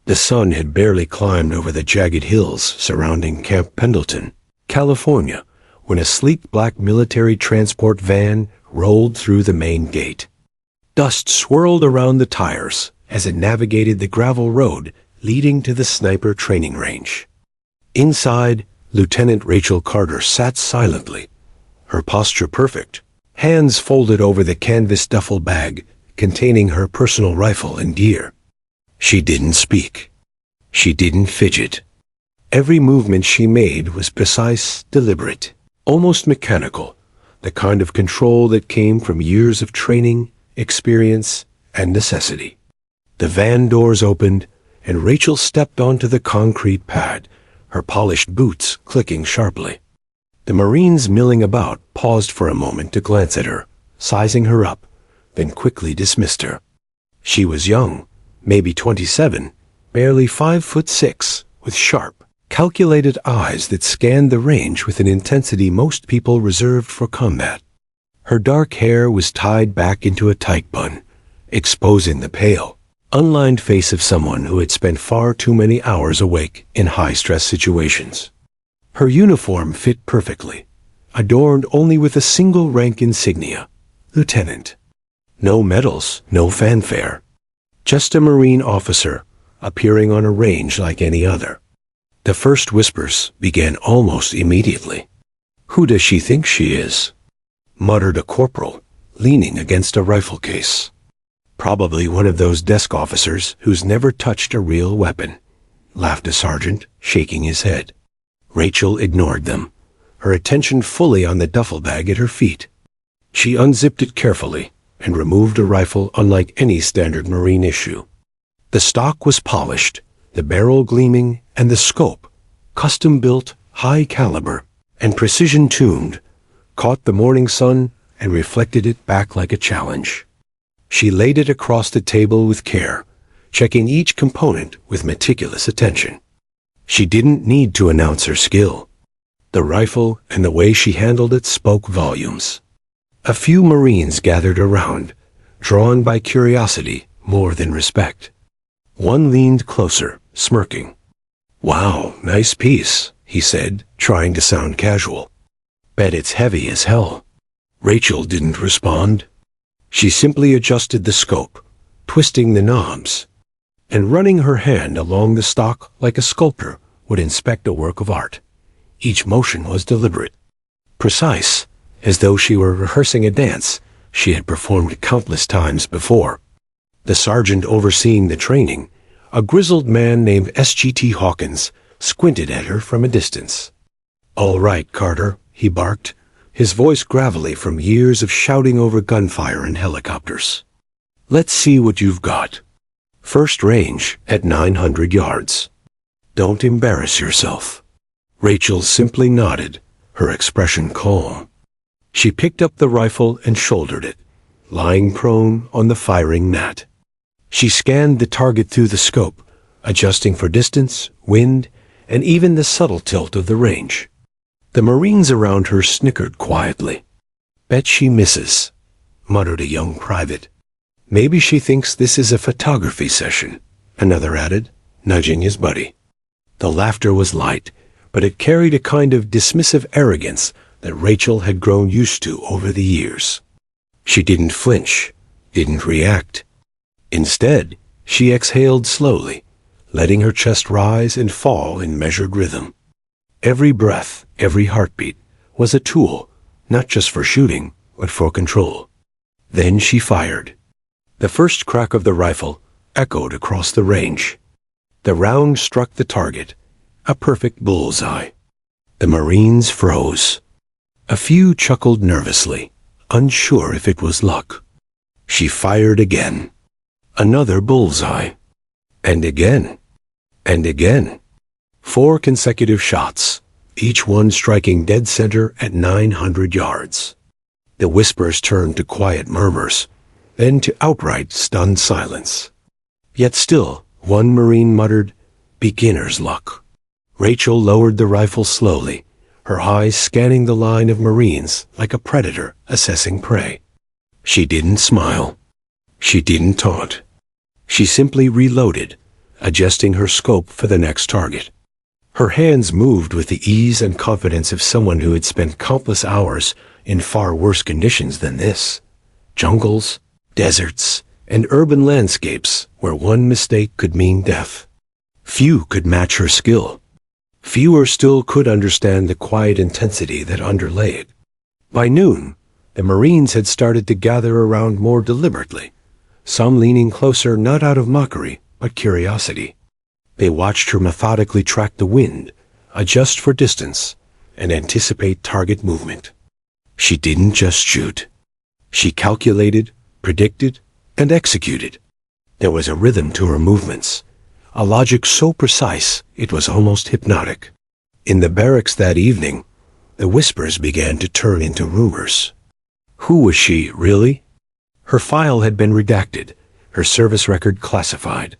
The sun had barely climbed over the jagged hills surrounding Camp Pendleton, California, when a sleek black military transport van rolled through the main gate. Dust swirled around the tires as it navigated the gravel road leading to the sniper training range. Inside, Lieutenant Rachel Carter sat silently, her posture perfect, hands folded over the canvas duffel bag containing her personal rifle and gear. She didn't speak. She didn't fidget. Every movement she made was precise, deliberate, almost mechanical, the kind of control that came from years of training, experience, and necessity. The van doors opened, and Rachel stepped onto the concrete pad, her polished boots clicking sharply. The Marines milling about paused for a moment to glance at her, sizing her up, then quickly dismissed her. She was young, maybe 27, barely 5'6", with sharp, calculated eyes that scanned the range with an intensity most people reserved for combat. Her dark hair was tied back into a tight bun, exposing the pale, unlined face of someone who had spent far too many hours awake in high-stress situations. Her uniform fit perfectly, adorned only with a single rank insignia, Lieutenant. No medals, no fanfare. Just a Marine officer, appearing on a range like any other. The first whispers began almost immediately. "Who does she think she is?" muttered a corporal, leaning against a rifle case. "Probably one of those desk officers who's never touched a real weapon," laughed a sergeant, shaking his head. Rachel ignored them, her attention fully on the duffel bag at her feet. She unzipped it carefully and removed a rifle unlike any standard Marine issue. The stock was polished, the barrel gleaming, and the scope, custom-built, high caliber, and precision-tuned, caught the morning sun and reflected it back like a challenge. She laid it across the table with care, checking each component with meticulous attention. She didn't need to announce her skill. The rifle and the way she handled it spoke volumes. A few Marines gathered around, drawn by curiosity more than respect. One leaned closer, smirking. "Wow, nice piece," he said, trying to sound casual. "Bet it's heavy as hell." Rachel didn't respond. She simply adjusted the scope, twisting the knobs, and running her hand along the stock like a sculptor would inspect a work of art. Each motion was deliberate, precise, as though she were rehearsing a dance she had performed countless times before. The sergeant overseeing the training, a grizzled man named S.G.T. Hawkins, squinted at her from a distance. "All right, Carter," he barked, his voice gravelly from years of shouting over gunfire and helicopters. "Let's see what you've got. First range at 900 yards. Don't embarrass yourself." Rachel simply nodded, her expression calm. She picked up the rifle and shouldered it, lying prone on the firing mat. She scanned the target through the scope, adjusting for distance, wind, and even the subtle tilt of the range. The Marines around her snickered quietly. "Bet she misses," muttered a young private. "Maybe she thinks this is a photography session," another added, nudging his buddy. The laughter was light, but it carried a kind of dismissive arrogance that Rachel had grown used to over the years. She didn't flinch, didn't react. Instead, she exhaled slowly, letting her chest rise and fall in measured rhythm. Every breath, every heartbeat, was a tool, not just for shooting, but for control. Then she fired. The first crack of the rifle echoed across the range. The round struck the target, a perfect bullseye. The Marines froze. A few chuckled nervously, unsure if it was luck. She fired again. Another bullseye. And again. And again. 4 consecutive shots, each one striking dead center at 900 yards. The whispers turned to quiet murmurs, then to outright stunned silence. Yet still, one Marine muttered, "Beginner's luck." Rachel lowered the rifle slowly, her eyes scanning the line of Marines like a predator assessing prey. She didn't smile. She didn't taunt. She simply reloaded, adjusting her scope for the next target. Her hands moved with the ease and confidence of someone who had spent countless hours in far worse conditions than this. Jungles, deserts, and urban landscapes where one mistake could mean death. Few could match her skill. Fewer still could understand the quiet intensity that underlay it. By noon, the Marines had started to gather around more deliberately, some leaning closer not out of mockery, but curiosity. They watched her methodically track the wind, adjust for distance, and anticipate target movement. She didn't just shoot. She calculated, predicted, and executed. There was a rhythm to her movements, a logic so precise it was almost hypnotic. In the barracks that evening, the whispers began to turn into rumors. Who was she, really? Her file had been redacted, her service record classified.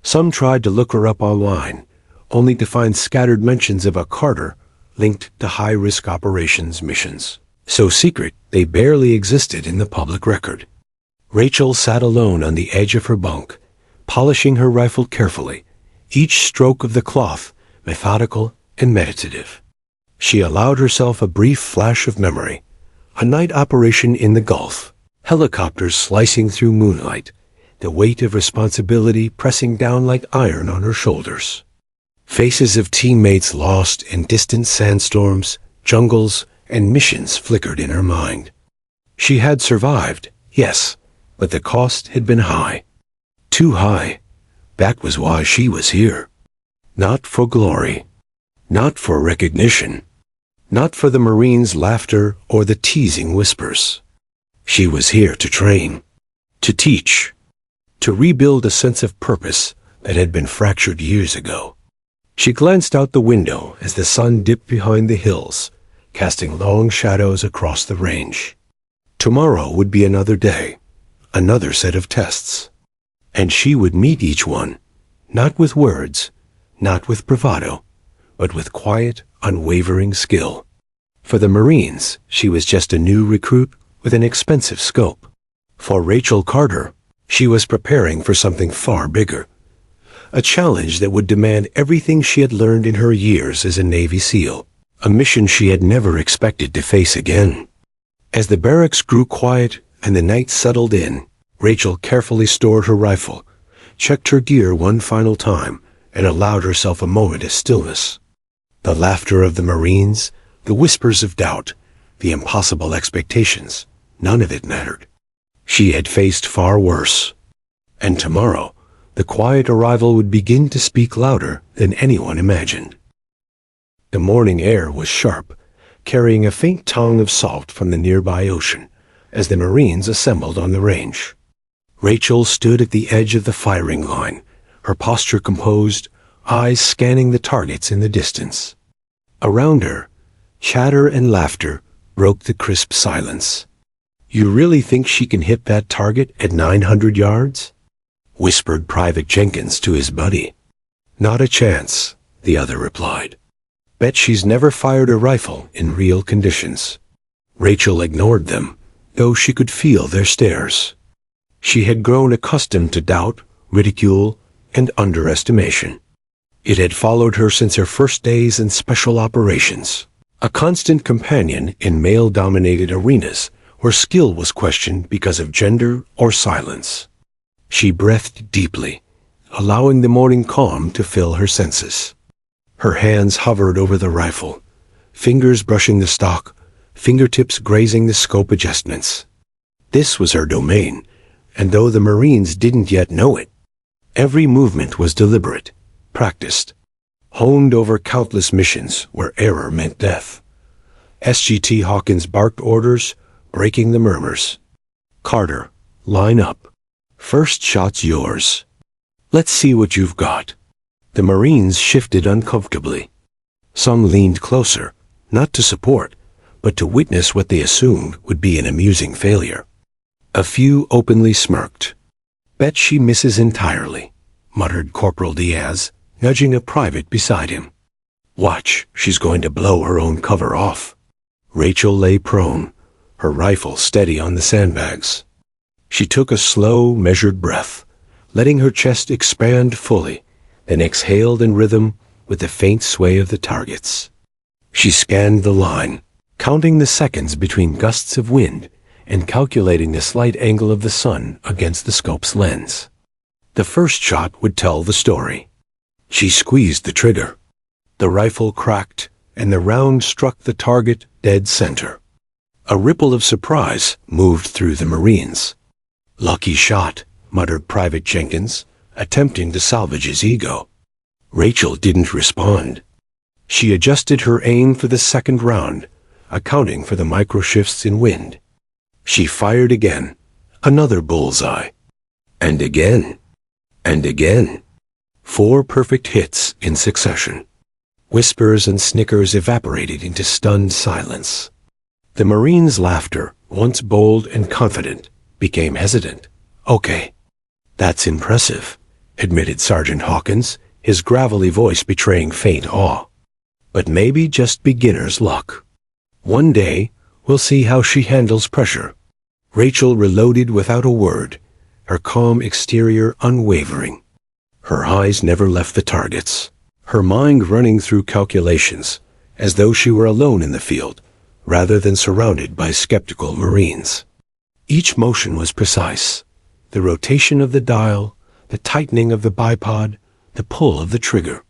Some tried to look her up online, only to find scattered mentions of a Carter linked to high-risk operations missions. So secret, they barely existed in the public record. Rachel sat alone on the edge of her bunk, polishing her rifle carefully, each stroke of the cloth methodical and meditative. She allowed herself a brief flash of memory, a night operation in the Gulf, helicopters slicing through moonlight, the weight of responsibility pressing down like iron on her shoulders. Faces of teammates lost in distant sandstorms, jungles, and missions flickered in her mind. She had survived, yes, but the cost had been high. Too high. That was why she was here. Not for glory. Not for recognition. Not for the Marines' laughter or the teasing whispers. She was here to train, to teach, to rebuild a sense of purpose that had been fractured years ago. She glanced out the window as the sun dipped behind the hills, casting long shadows across the range. Tomorrow would be another day, another set of tests. And she would meet each one, not with words, not with bravado, but with quiet, unwavering skill. For the Marines, she was just a new recruit with an expensive scope. For Rachel Carter, she was preparing for something far bigger, a challenge that would demand everything she had learned in her years as a Navy SEAL, a mission she had never expected to face again. As the barracks grew quiet and the night settled in, Rachel carefully stored her rifle, checked her gear one final time, and allowed herself a moment of stillness. The laughter of the Marines, the whispers of doubt, the impossible expectations, none of it mattered. She had faced far worse. And tomorrow, the quiet arrival would begin to speak louder than anyone imagined. The morning air was sharp, carrying a faint tongue of salt from the nearby ocean, as the Marines assembled on the range. Rachel stood at the edge of the firing line, her posture composed, eyes scanning the targets in the distance. Around her, chatter and laughter broke the crisp silence. "You really think she can hit that target at 900 yards?" whispered Private Jenkins to his buddy. "Not a chance," the other replied. "Bet she's never fired a rifle in real conditions." Rachel ignored them, though she could feel their stares. She had grown accustomed to doubt, ridicule, and underestimation. It had followed her since her first days in special operations, a constant companion in male-dominated arenas where skill was questioned because of gender or silence. She breathed deeply, allowing the morning calm to fill her senses. Her hands hovered over the rifle, fingers brushing the stock, fingertips grazing the scope adjustments. This was her domain, and though the Marines didn't yet know it, every movement was deliberate, practiced, honed over countless missions where error meant death. SGT Hawkins barked orders, breaking the murmurs. "Carter, line up. First shot's yours. Let's see what you've got." The Marines shifted uncomfortably. Some leaned closer, not to support, but to witness what they assumed would be an amusing failure. A few openly smirked. "Bet she misses entirely," muttered Corporal Diaz, nudging a private beside him. "Watch, she's going to blow her own cover off." Rachel lay prone, her rifle steady on the sandbags. She took a slow, measured breath, letting her chest expand fully, then exhaled in rhythm with the faint sway of the targets. She scanned the line, counting the seconds between gusts of wind and calculating the slight angle of the sun against the scope's lens. The first shot would tell the story. She squeezed the trigger. The rifle cracked, and the round struck the target dead center. A ripple of surprise moved through the Marines. "Lucky shot," muttered Private Jenkins, attempting to salvage his ego. Rachel didn't respond. She adjusted her aim for the second round, accounting for the micro-shifts in wind. She fired again, another bullseye. And again. And again. 4 perfect hits in succession. Whispers and snickers evaporated into stunned silence. The Marine's laughter, once bold and confident, became hesitant. "Okay. That's impressive," admitted Sergeant Hawkins, his gravelly voice betraying faint awe. "But maybe just beginner's luck. One day, we'll see how she handles pressure." Rachel reloaded without a word, her calm exterior unwavering. Her eyes never left the targets, her mind running through calculations, as though she were alone in the field, rather than surrounded by skeptical Marines. Each motion was precise. The rotation of the dial, the tightening of the bipod, the pull of the trigger.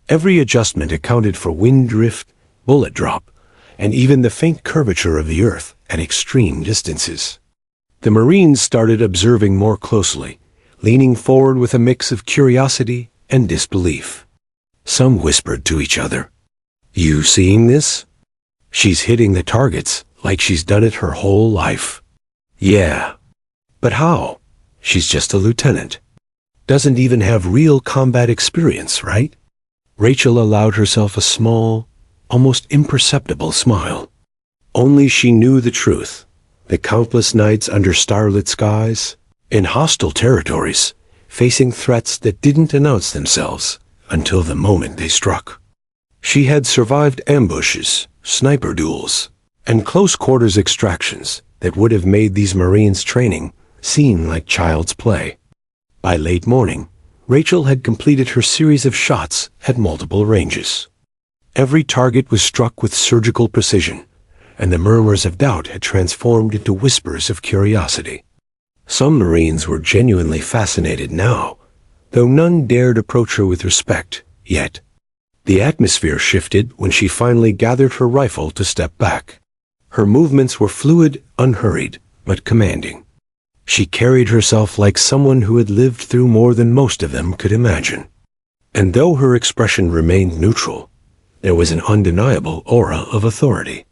Every adjustment accounted for wind drift, bullet drop, and even the faint curvature of the earth at extreme distances. The Marines started observing more closely, leaning forward with a mix of curiosity and disbelief. Some whispered to each other, "You seeing this? She's hitting the targets like she's done it her whole life." "Yeah. But how? She's just a lieutenant. Doesn't even have real combat experience, right?" Rachel allowed herself a small, almost imperceptible smile. Only she knew the truth. The countless nights under starlit skies, in hostile territories, facing threats that didn't announce themselves until the moment they struck. She had survived ambushes, sniper duels, and close-quarters extractions that would have made these Marines' training seem like child's play. By late morning, Rachel had completed her series of shots at multiple ranges. Every target was struck with surgical precision, and the murmurs of doubt had transformed into whispers of curiosity. Some Marines were genuinely fascinated now, though none dared approach her with respect yet. The atmosphere shifted when she finally gathered her rifle to step back. Her movements were fluid, unhurried, but commanding. She carried herself like someone who had lived through more than most of them could imagine. And though her expression remained neutral, there was an undeniable aura of authority.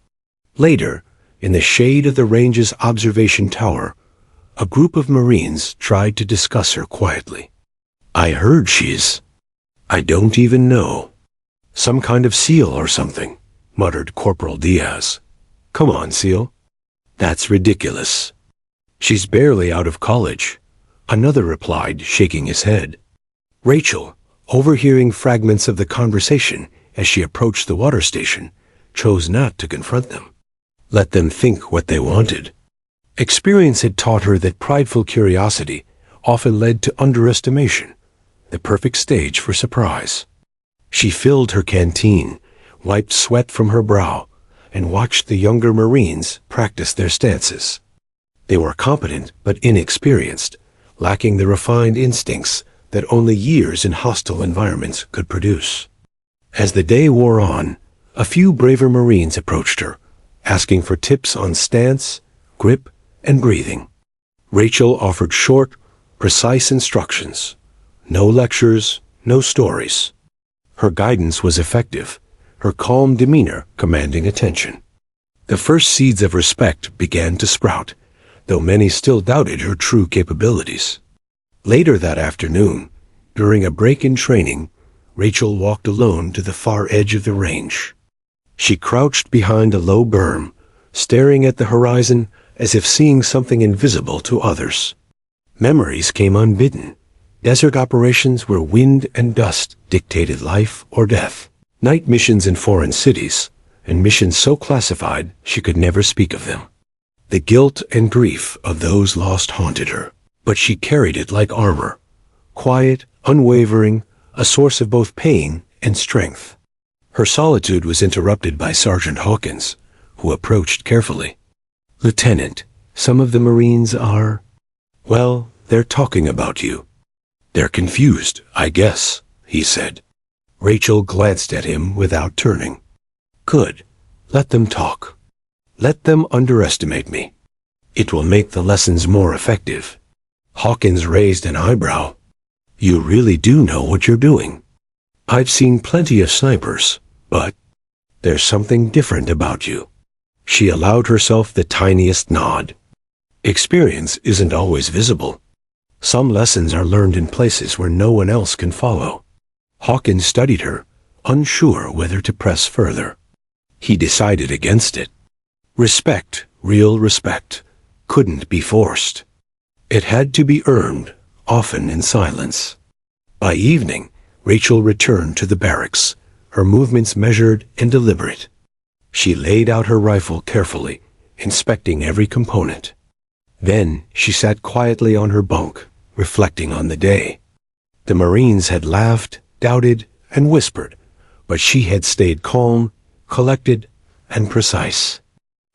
Later, in the shade of the range's observation tower, a group of Marines tried to discuss her quietly. "I heard I don't even know. Some kind of SEAL or something," muttered Corporal Diaz. "Come on, SEAL. That's ridiculous. She's barely out of college," another replied, shaking his head. Rachel, overhearing fragments of the conversation as she approached the water station, chose not to confront them. Let them think what they wanted. Experience had taught her that prideful curiosity often led to underestimation, the perfect stage for surprise. She filled her canteen, wiped sweat from her brow, and watched the younger Marines practice their stances. They were competent but inexperienced, lacking the refined instincts that only years in hostile environments could produce. As the day wore on, a few braver Marines approached her, asking for tips on stance, grip, and breathing. Rachel offered short, precise instructions. No lectures, no stories. Her guidance was effective, her calm demeanor commanding attention. The first seeds of respect began to sprout, though many still doubted her true capabilities. Later that afternoon, during a break in training, Rachel walked alone to the far edge of the range. She crouched behind a low berm, staring at the horizon as if seeing something invisible to others. Memories came unbidden. Desert operations where wind and dust dictated life or death. Night missions in foreign cities, and missions so classified she could never speak of them. The guilt and grief of those lost haunted her, but she carried it like armor, quiet, unwavering, unrelenting. Rachel, overhearing fragments of the conversation as she approached the water station, chose not to confront them. Let them think what they wanted. Experience had taught her that prideful curiosity often led to underestimation, the perfect stage for surprise. a source of both pain and strength. Her solitude was interrupted by Sergeant Hawkins, who approached carefully. "Lieutenant, some of the Marines are... well, they're talking about you." "They're confused, I guess," he said. Rachel glanced at him without turning. "Good. Let them talk. Let them underestimate me. It will make the lessons more effective." Hawkins raised an eyebrow. "You really do know what you're doing. I've seen plenty of snipers, but there's something different about you." She allowed herself the tiniest nod. Experience isn't always visible. Some lessons are learned in places where no one else can follow. Hawkins studied her, unsure whether to press further. He decided against it. Respect, real respect, couldn't be forced. It had to be earned, often in silence. By evening, Rachel returned to the barracks, her movements measured and deliberate. She laid out her rifle carefully, inspecting every component. Then she sat quietly on her bunk, reflecting on the day. The Marines had laughed, doubted, and whispered, but she had stayed calm, collected, and precise.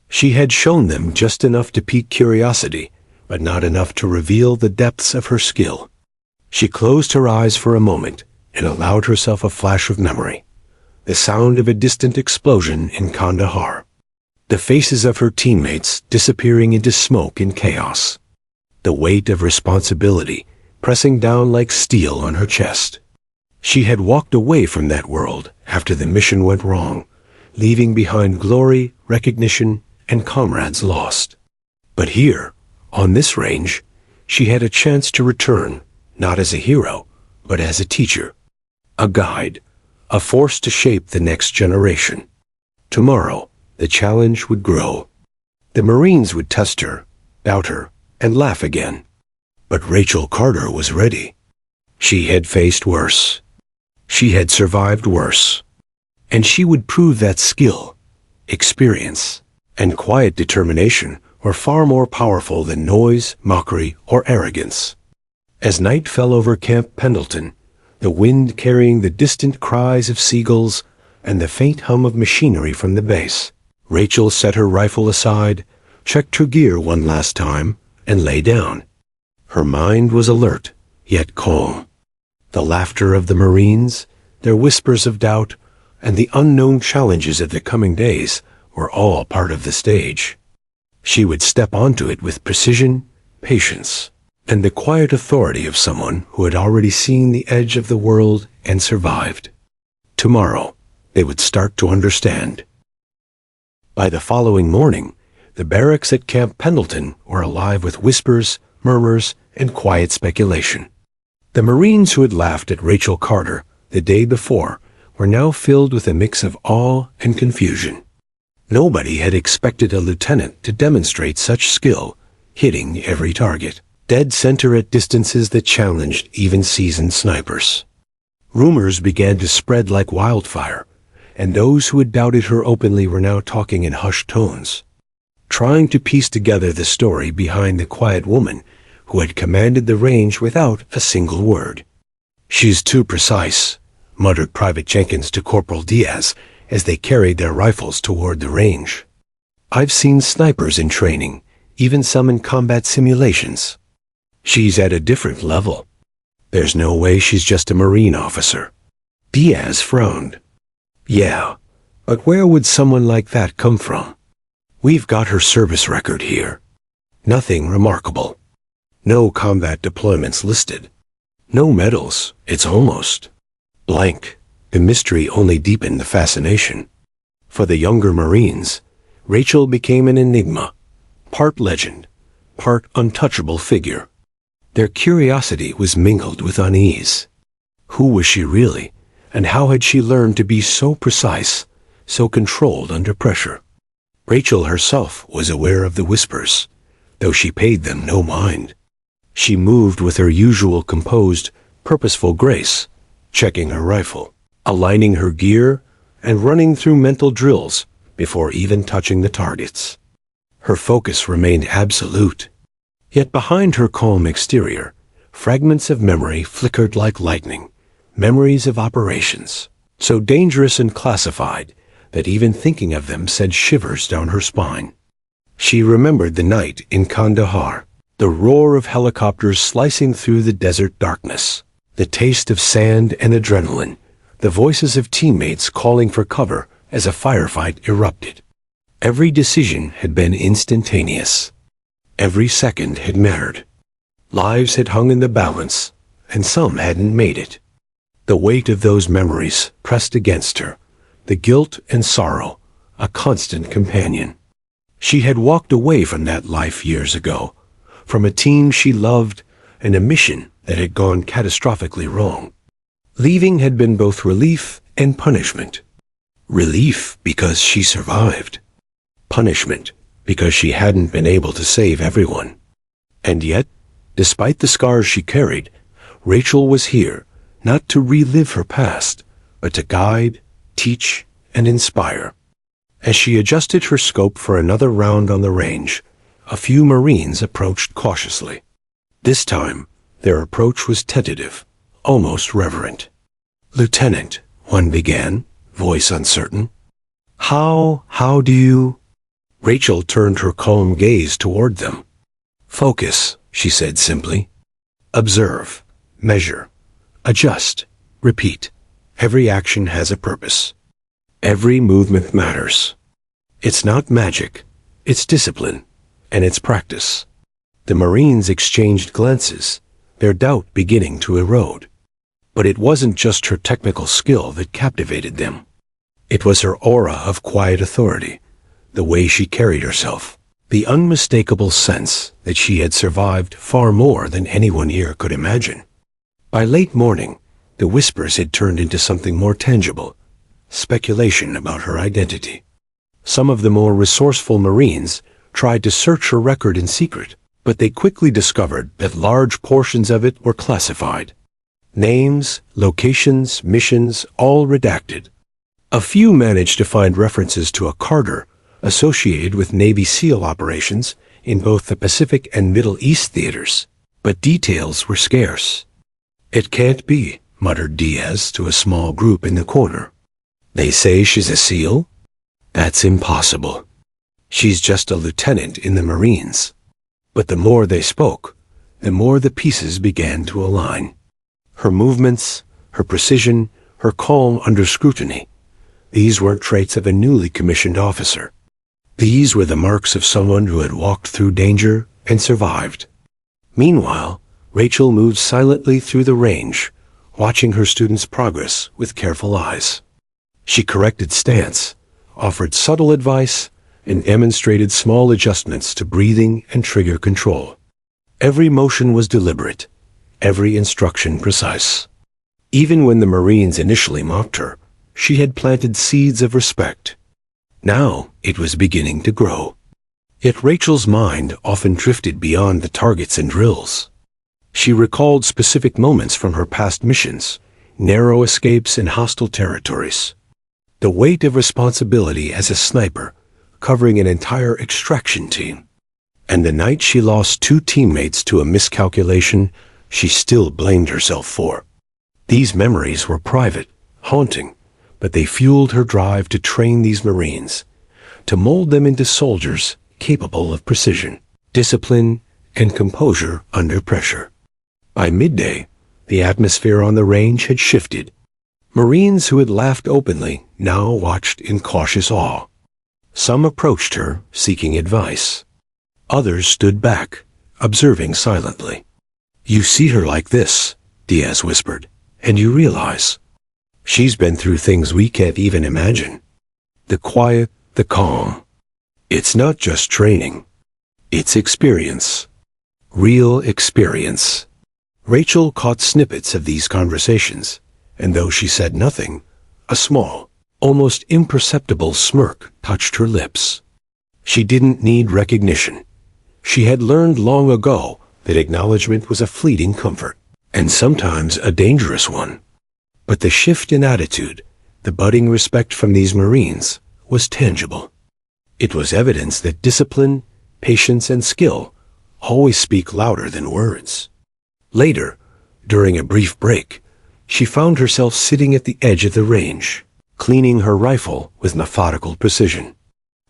She had shown them just enough to pique curiosity, but not enough to reveal the depths of her skill. She closed her eyes for a moment and allowed herself a flash of memory, the sound of a distant explosion in Kandahar, the faces of her teammates disappearing into smoke and chaos, the weight of responsibility pressing down like steel on her chest. She had walked away from that world after the mission went wrong, leaving behind glory, recognition, and comrades lost. But here, on this range, she had a chance to return, not as a hero, but as a teacher, a guide, a force to shape the next generation. Tomorrow, the challenge would grow. The Marines would test her, doubt her, and laugh again. But Rachel Carter was ready. She had faced worse. She had survived worse. And she would prove that skill, experience, and quiet determination were far more powerful than noise, mockery, or arrogance. As night fell over Camp Pendleton, the wind carrying the distant cries of seagulls and the faint hum of machinery from the base, Rachel set her rifle aside, checked her gear one last time, and lay down. Her mind was alert, yet calm. The laughter of the Marines, their whispers of doubt, and the unknown challenges of the coming days were all part of the stage. She would step onto it with precision, patience, and the quiet authority of someone who had already seen the edge of the world and survived. Tomorrow, they would start to understand. By the following morning, the barracks at Camp Pendleton were alive with whispers, murmurs, and quiet speculation. The Marines who had laughed at Rachel Carter the day before were now filled with a mix of awe and confusion. Nobody had expected a lieutenant to demonstrate such skill, hitting every target, dead center at distances that challenged even seasoned snipers. Rumors began to spread like wildfire, and those who had doubted her openly were now talking in hushed tones, trying to piece together the story behind the quiet woman who had commanded the range without a single word. "She's too precise," muttered Private Jenkins to Corporal Diaz as they carried their rifles toward the range. "I've seen snipers in training, even some in combat simulations. She's at a different level. There's no way she's just a Marine officer." Diaz frowned. "Yeah, but where would someone like that come from? We've got her service record here. Nothing remarkable. No combat deployments listed. No medals, it's almost blank." The mystery only deepened the fascination. For the younger Marines, Rachel became an enigma, part legend, part untouchable figure. Their curiosity was mingled with unease. Who was she really, and how had she learned to be so precise, so controlled under pressure? Rachel herself was aware of the whispers, though she paid them no mind. She moved with her usual composed, purposeful grace, checking her rifle, aligning her gear, and running through mental drills before even touching the targets. Her focus remained absolute. Yet behind her calm exterior, fragments of memory flickered like lightning, memories of operations, so dangerous and classified that even thinking of them sent shivers down her spine. She remembered the night in Kandahar, the roar of helicopters slicing through the desert darkness, the taste of sand and adrenaline, the voices of teammates calling for cover as a firefight erupted. Every decision had been instantaneous. Every second had mattered. Lives had hung in the balance, and some hadn't made it. The weight of those memories pressed against her, the guilt and sorrow, a constant companion. She had walked away from that life years ago, from a team she loved and a mission that had gone catastrophically wrong. Leaving had been both relief and punishment. Relief because she survived. Punishment because she hadn't been able to save everyone. And yet, despite the scars she carried, Rachel was here not to relive her past, but to guide, teach, and inspire. As she adjusted her scope for another round on the range, a few Marines approached cautiously. This time, their approach was tentative, almost reverent. "Lieutenant," one began, voice uncertain. How do you—" Rachel turned her calm gaze toward them. "Focus," she said simply. "Observe, measure, adjust, repeat. Every action has a purpose. Every movement matters. It's not magic, it's discipline, and it's practice." The Marines exchanged glances, their doubt beginning to erode. But it wasn't just her technical skill that captivated them. It was her aura of quiet authority, the way she carried herself, the unmistakable sense that she had survived far more than anyone here could imagine. By late morning, the whispers had turned into something more tangible, speculation about her identity. Some of the more resourceful Marines tried to search her record in secret, but they quickly discovered that large portions of it were classified. Names, locations, missions, all redacted. A few managed to find references to a Carter associated with Navy SEAL operations in both the Pacific and Middle East theaters, but details were scarce. "It can't be," muttered Diaz to a small group in the corner. "They say she's a SEAL? That's impossible. She's just a lieutenant in the Marines." But the more they spoke, the more the pieces began to align. Her movements, her precision, her calm under scrutiny. These weren't traits of a newly commissioned officer. These were the marks of someone who had walked through danger and survived. Meanwhile, Rachel moved silently through the range, watching her students' progress with careful eyes. She corrected stance, offered subtle advice, and demonstrated small adjustments to breathing and trigger control. Every motion was deliberate, every instruction precise. Even when the Marines initially mocked her, she had planted seeds of respect. Now it was beginning to grow. Yet Rachel's mind often drifted beyond the targets and drills. She recalled specific moments from her past missions, narrow escapes in hostile territories. The weight of responsibility as a sniper, covering an entire extraction team. And the night she lost 2 teammates to a miscalculation she still blamed herself for. These memories were private, haunting, but they fueled her drive to train these Marines, to mold them into soldiers capable of precision, discipline, and composure under pressure. By midday, the atmosphere on the range had shifted. Marines who had laughed openly now watched in cautious awe. Some approached her, seeking advice. Others stood back, observing silently. "You see her like this," Diaz whispered, "and you realize she's been through things we can't even imagine. The quiet, the calm. It's not just training. It's experience. Real experience." Rachel caught snippets of these conversations, and though she said nothing, a small, almost imperceptible smirk touched her lips. She didn't need recognition. She had learned long ago that acknowledgement was a fleeting comfort, and sometimes a dangerous one. But the shift in attitude, the budding respect from these Marines, was tangible. It was evidence that discipline, patience, and skill always speak louder than words. Later, during a brief break, She found herself sitting at the edge of the range, cleaning her rifle with methodical precision.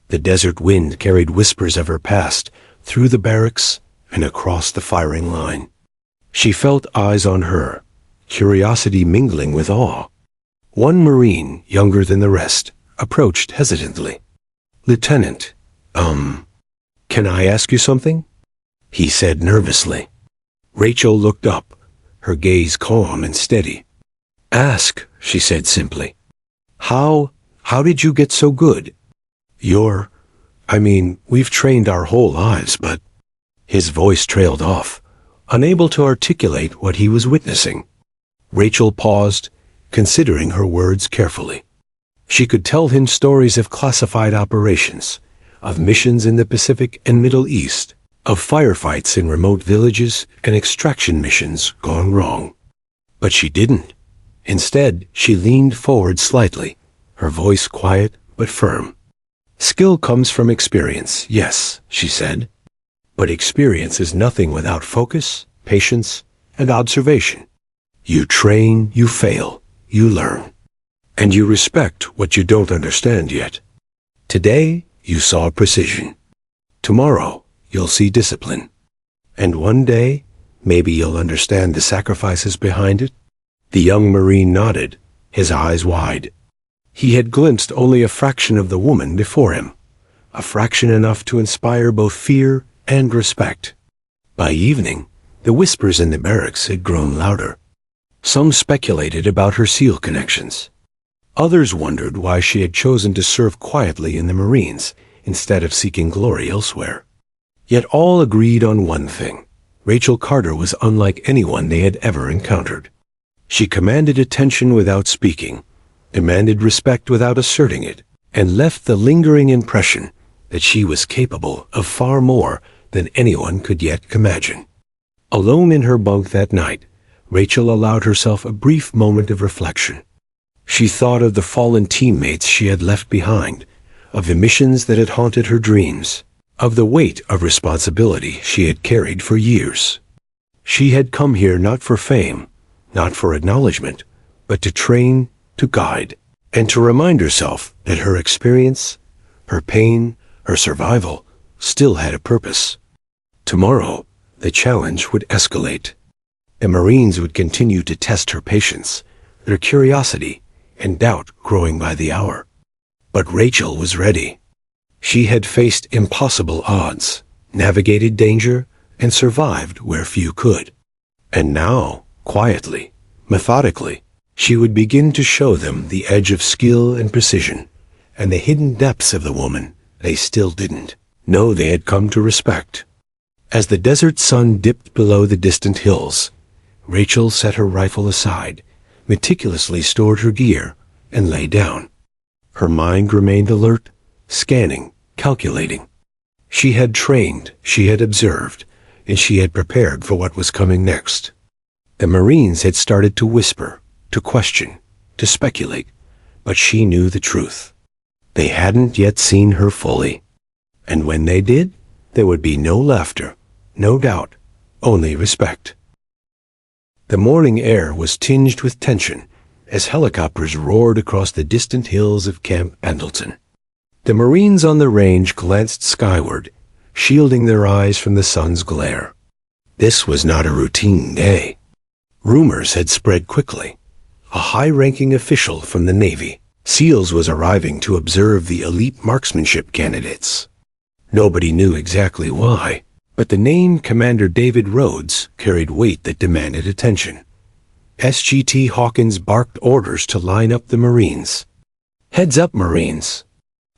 The desert wind carried whispers of her past through the barracks and across the firing line. She felt eyes on her, curiosity mingling with awe. One Marine, younger than the rest, approached hesitantly. "Lieutenant, can I ask you something?" he said nervously. Rachel looked up, her gaze calm and steady. "Ask," she said simply. How did you get so good?" We've trained our whole lives, but—" His voice trailed off, unable to articulate what he was witnessing. Rachel paused, considering her words carefully. She could tell him stories of classified operations, of missions in the Pacific and Middle East, of firefights in remote villages and extraction missions gone wrong. But she didn't. Instead, she leaned forward slightly, her voice quiet but firm. "Skill comes from experience, yes," she said. "But experience is nothing without focus, patience, and observation. You train, you fail, you learn. And you respect what you don't understand yet. Today, you saw precision. Tomorrow, you'll see discipline. And one day, maybe you'll understand the sacrifices behind it." The young Marine nodded, his eyes wide. He had glimpsed only a fraction of the woman before him, a fraction enough to inspire both fear and respect. By evening, the whispers in the barracks had grown louder. Some speculated about her SEAL connections. Others wondered why she had chosen to serve quietly in the Marines instead of seeking glory elsewhere. Yet all agreed on one thing: Rachel Carter was unlike anyone they had ever encountered. She commanded attention without speaking, demanded respect without asserting it, and left the lingering impression that she was capable of far more than anyone could yet imagine. Alone in her bunk that night, Rachel allowed herself a brief moment of reflection. She thought of the fallen teammates she had left behind, of the missions that had haunted her dreams, of the weight of responsibility she had carried for years. She had come here not for fame, not for acknowledgement, but to train, to guide, and to remind herself that her experience, her pain, her survival, still had a purpose. Tomorrow, the challenge would escalate. The Marines would continue to test her patience, their curiosity, and doubt growing by the hour. But Rachel was ready. She had faced impossible odds, navigated danger, and survived where few could. And now, quietly, methodically, she would begin to show them the edge of skill and precision, and the hidden depths of the woman they still didn't know they had come to respect. As the desert sun dipped below the distant hills, Rachel set her rifle aside, meticulously stored her gear, and lay down. Her mind remained alert, scanning, calculating. She had trained, she had observed, and she had prepared for what was coming next. The Marines had started to whisper, to question, to speculate, but she knew the truth. They hadn't yet seen her fully. And when they did, there would be no laughter, no doubt, only respect. The morning air was tinged with tension as helicopters roared across the distant hills of Camp Pendleton. The Marines on the range glanced skyward, shielding their eyes from the sun's glare. This was not a routine day. Rumors had spread quickly. A high-ranking official from the Navy, SEALs, was arriving to observe the elite marksmanship candidates. Nobody knew exactly why, but the name Commander David Rhodes carried weight that demanded attention. SGT Hawkins barked orders to line up the Marines. "Heads up, Marines.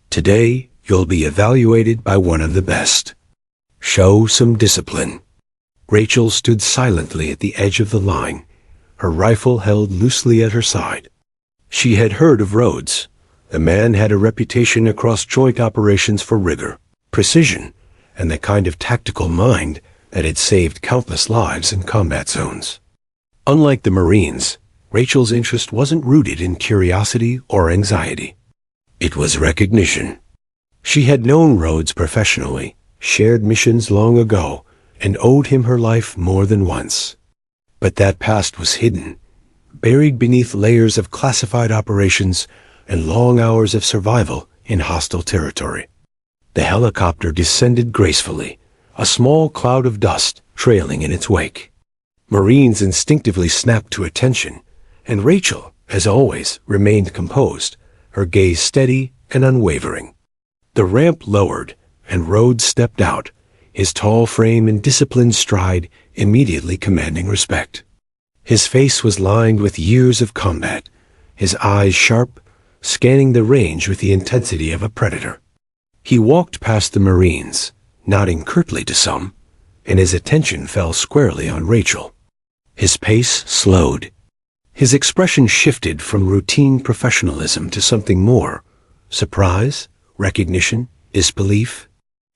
Today, you'll be evaluated by one of the best. Show some discipline." Rachel stood silently at the edge of the line, her rifle held loosely at her side. She had heard of Rhodes. The man had a reputation across joint operations for rigor, precision, and the kind of tactical mind that had saved countless lives in combat zones. Unlike the Marines, Rachel's interest wasn't rooted in curiosity or anxiety. It was recognition. She had known Rhodes professionally, shared missions long ago, and owed him her life more than once. But that past was hidden, buried beneath layers of classified operations and long hours of survival in hostile territory. The helicopter descended gracefully, a small cloud of dust trailing in its wake. Marines instinctively snapped to attention, and Rachel, as always, remained composed, her gaze steady and unwavering. The ramp lowered, and Rhodes stepped out, his tall frame and disciplined stride immediately commanding respect. His face was lined with years of combat, his eyes sharp, scanning the range with the intensity of a predator. He walked past the Marines, nodding curtly to some, and his attention fell squarely on Rachel. His pace slowed. His expression shifted from routine professionalism to something more: surprise, recognition, disbelief.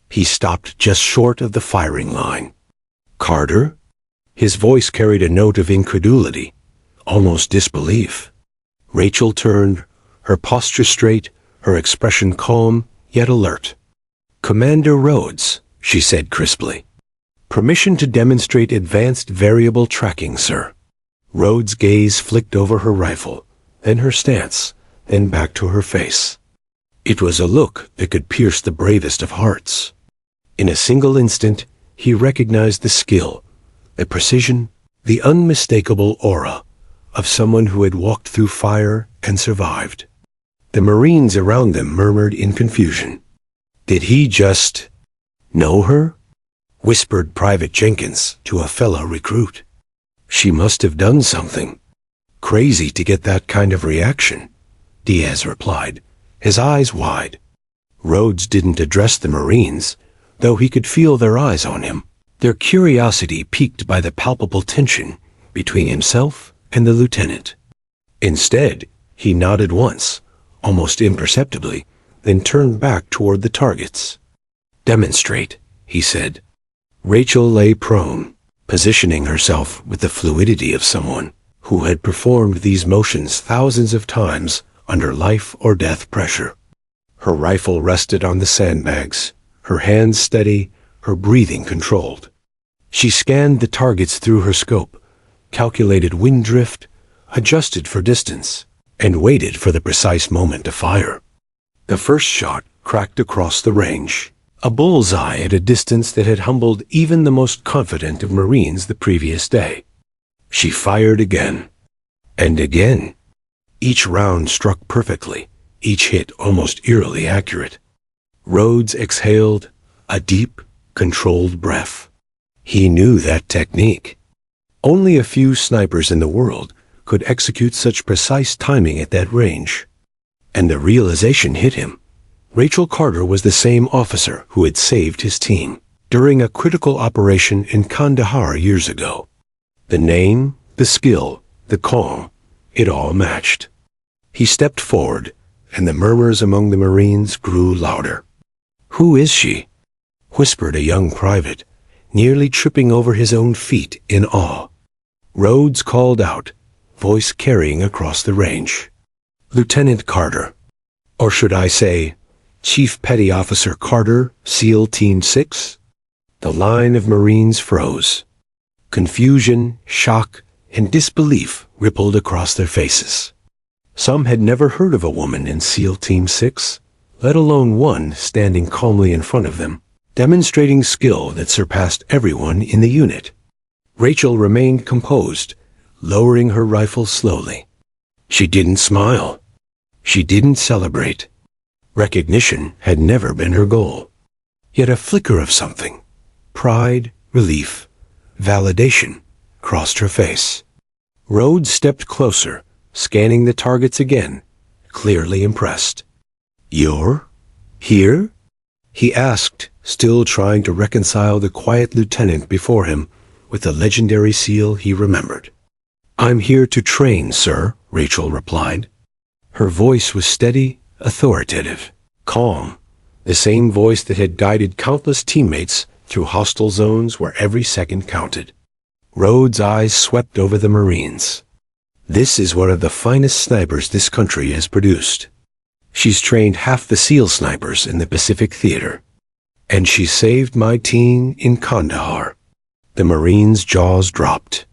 He stopped just short of the firing line. "Carter?" His voice carried a note of incredulity, almost disbelief. Rachel turned, her posture straight, her expression calm, yet alert. "Commander Rhodes," she said crisply. "Permission to demonstrate advanced variable tracking, sir." Rhodes' gaze flicked over her rifle, then her stance, then back to her face. It was a look that could pierce the bravest of hearts. In a single instant, he recognized the skill, the precision, the unmistakable aura of someone who had walked through fire and survived. The Marines around them murmured in confusion. "Did he just know her?" whispered Private Jenkins to a fellow recruit. "She must have done something crazy to get that kind of reaction," Diaz replied, his eyes wide. Rhodes didn't address the Marines, though he could feel their eyes on him, their curiosity piqued by the palpable tension between himself and the lieutenant. Instead, he nodded once, almost imperceptibly, then turned back toward the targets. "Demonstrate," he said. Rachel lay prone, positioning herself with the fluidity of someone who had performed these motions thousands of times under life or death pressure. Her rifle rested on the sandbags, her hands steady, her breathing controlled. She scanned the targets through her scope, calculated wind drift, adjusted for distance, and waited for the precise moment to fire. The first shot cracked across the range, a bullseye at a distance that had humbled even the most confident of Marines the previous day. She fired again, and again. Each round struck perfectly, each hit almost eerily accurate. Rhodes exhaled a deep, controlled breath. He knew that technique. Only a few snipers in the world could execute such precise timing at that range. And the realization hit him. Rachel Carter was the same officer who had saved his team during a critical operation in Kandahar years ago. The name, the skill, the calm, it all matched. He stepped forward, and the murmurs among the Marines grew louder. "Who is she?" whispered a young private, nearly tripping over his own feet in awe. Rhodes called out, voice carrying across the range. "Lieutenant Carter, or should I say, Chief Petty Officer Carter, SEAL Team 6? The line of Marines froze. Confusion, shock, and disbelief rippled across their faces. Some had never heard of a woman in SEAL Team 6, let alone one standing calmly in front of them, demonstrating skill that surpassed everyone in the unit. Rachel remained composed, lowering her rifle slowly. She didn't smile. She didn't celebrate. Recognition had never been her goal. Yet a flicker of something, pride, relief, validation, crossed her face. Rhodes stepped closer, scanning the targets again, clearly impressed. "You're here?" he asked, still trying to reconcile the quiet lieutenant before him with the legendary SEAL he remembered. "I'm here to train, sir," Rachel replied. Her voice was steady, authoritative, calm, the same voice that had guided countless teammates through hostile zones where every second counted. Rhodes' eyes swept over the Marines. "This is one of the finest snipers this country has produced. She's trained half the SEAL snipers in the Pacific Theater. And she saved my team in Kandahar." The Marines' jaws dropped.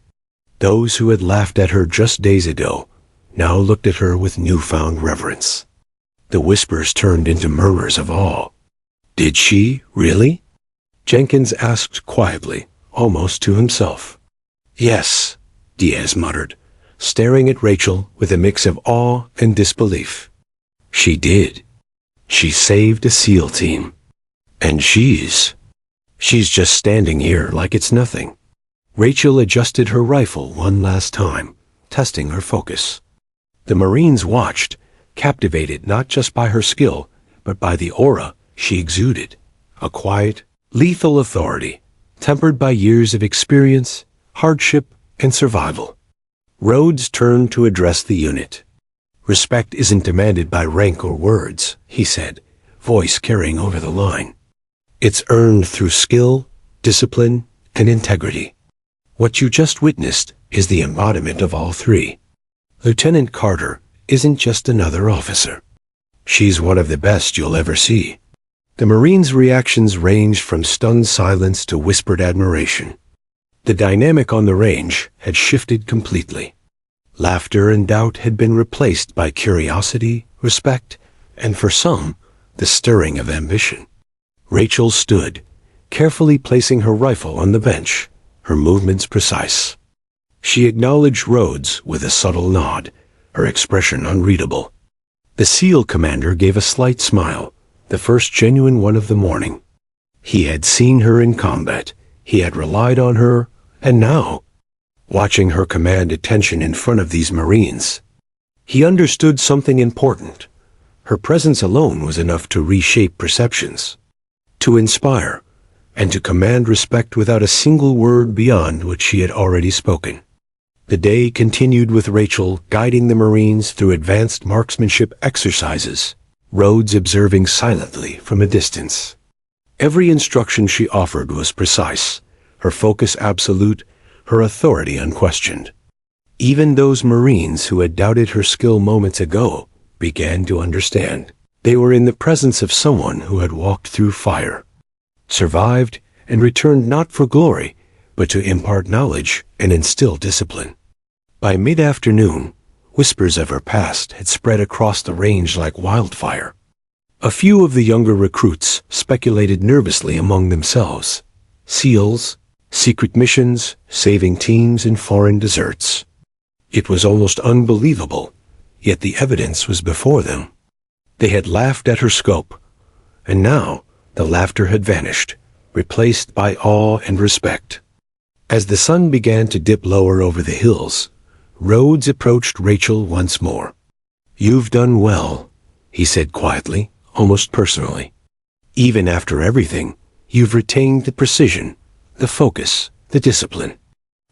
Those who had laughed at her just days ago now looked at her with newfound reverence. The whispers turned into murmurs of awe. "Did she, really?" Jenkins asked quietly, almost to himself. "Yes," Diaz muttered, staring at Rachel with a mix of awe and disbelief. "She did. She saved a SEAL team. And she's just standing here like it's nothing." Rachel adjusted her rifle one last time, testing her focus. The Marines watched, captivated not just by her skill, but by the aura she exuded. A quiet, lethal authority, tempered by years of experience, hardship, and survival. Rhodes turned to address the unit. "Respect isn't demanded by rank or words," he said, voice carrying over the line. "It's earned through skill, discipline, and integrity. What you just witnessed is the embodiment of all three. Lieutenant Carter isn't just another officer. She's one of the best you'll ever see." The Marines' reactions ranged from stunned silence to whispered admiration. The dynamic on the range had shifted completely. Laughter and doubt had been replaced by curiosity, respect, and for some, the stirring of ambition. Rachel stood, carefully placing her rifle on the bench, her movements precise. She acknowledged Rhodes with a subtle nod, her expression unreadable. The SEAL commander gave a slight smile, the first genuine one of the morning. He had seen her in combat, he had relied on her, and now, watching her command attention in front of these Marines, he understood something important. Her presence alone was enough to reshape perceptions, to inspire, and to command respect without a single word beyond what she had already spoken. The day continued with Rachel guiding the Marines through advanced marksmanship exercises, Rhodes observing silently from a distance. Every instruction she offered was precise, her focus absolute, her authority unquestioned. Even those Marines who had doubted her skill moments ago began to understand. They were in the presence of someone who had walked through fire, survived, and returned not for glory, but to impart knowledge and instill discipline. By mid-afternoon, whispers of her past had spread across the range like wildfire. A few of the younger recruits speculated nervously among themselves. SEALs, secret missions, saving teams in foreign deserts. It was almost unbelievable, yet the evidence was before them. They had laughed at her scope, and now the laughter had vanished, replaced by awe and respect. As the sun began to dip lower over the hills, Rhodes approached Rachel once more. "You've done well," he said quietly, almost personally. "Even after everything, you've retained the precision, the focus, the discipline.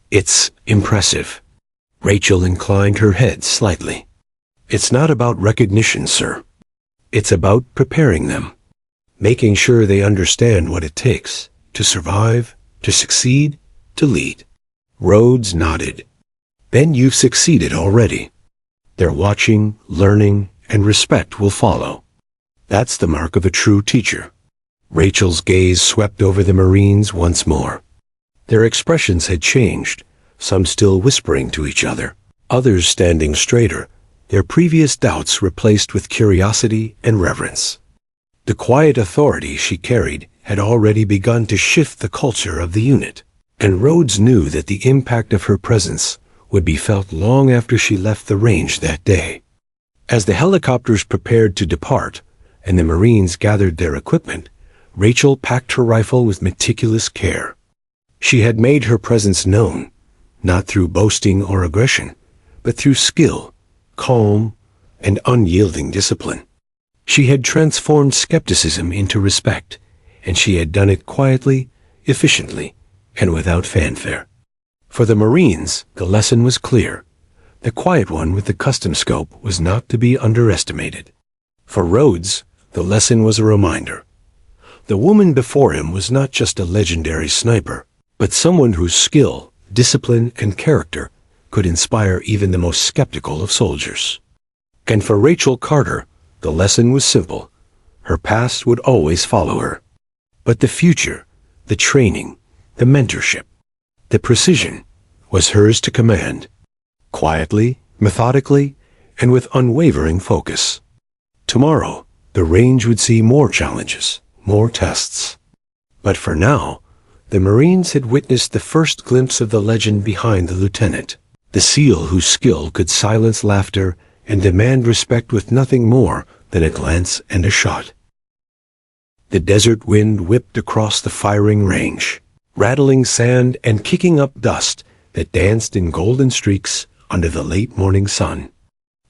It's impressive." Rachel inclined her head slightly. "It's not about recognition, sir. It's about preparing them, making sure they understand what it takes to survive, to succeed, to lead." Rhodes nodded. "Then you've succeeded already. They're watching, learning, and respect will follow. That's the mark of a true teacher." Rachel's gaze swept over the Marines once more. Their expressions had changed, some still whispering to each other, others standing straighter, their previous doubts replaced with curiosity and reverence. The quiet authority she carried had already begun to shift the culture of the unit, and Rhodes knew that the impact of her presence would be felt long after she left the range that day. As the helicopters prepared to depart, and the Marines gathered their equipment, Rachel packed her rifle with meticulous care. She had made her presence known, not through boasting or aggression, but through skill, calm, and unyielding discipline. She had transformed skepticism into respect, and she had done it quietly, efficiently, and without fanfare. For the Marines, the lesson was clear. The quiet one with the custom scope was not to be underestimated. For Rhodes, the lesson was a reminder. The woman before him was not just a legendary sniper, but someone whose skill, discipline, and character could inspire even the most skeptical of soldiers. And for Rachel Carter, the lesson was simple. Her past would always follow her. But the future, the training, the mentorship, the precision was hers to command, quietly, methodically, and with unwavering focus. Tomorrow, the range would see more challenges, more tests. But for now, the Marines had witnessed the first glimpse of the legend behind the lieutenant, the SEAL whose skill could silence laughter and demand respect with nothing more than a glance and a shot. The desert wind whipped across the firing range, rattling sand and kicking up dust that danced in golden streaks under the late morning sun.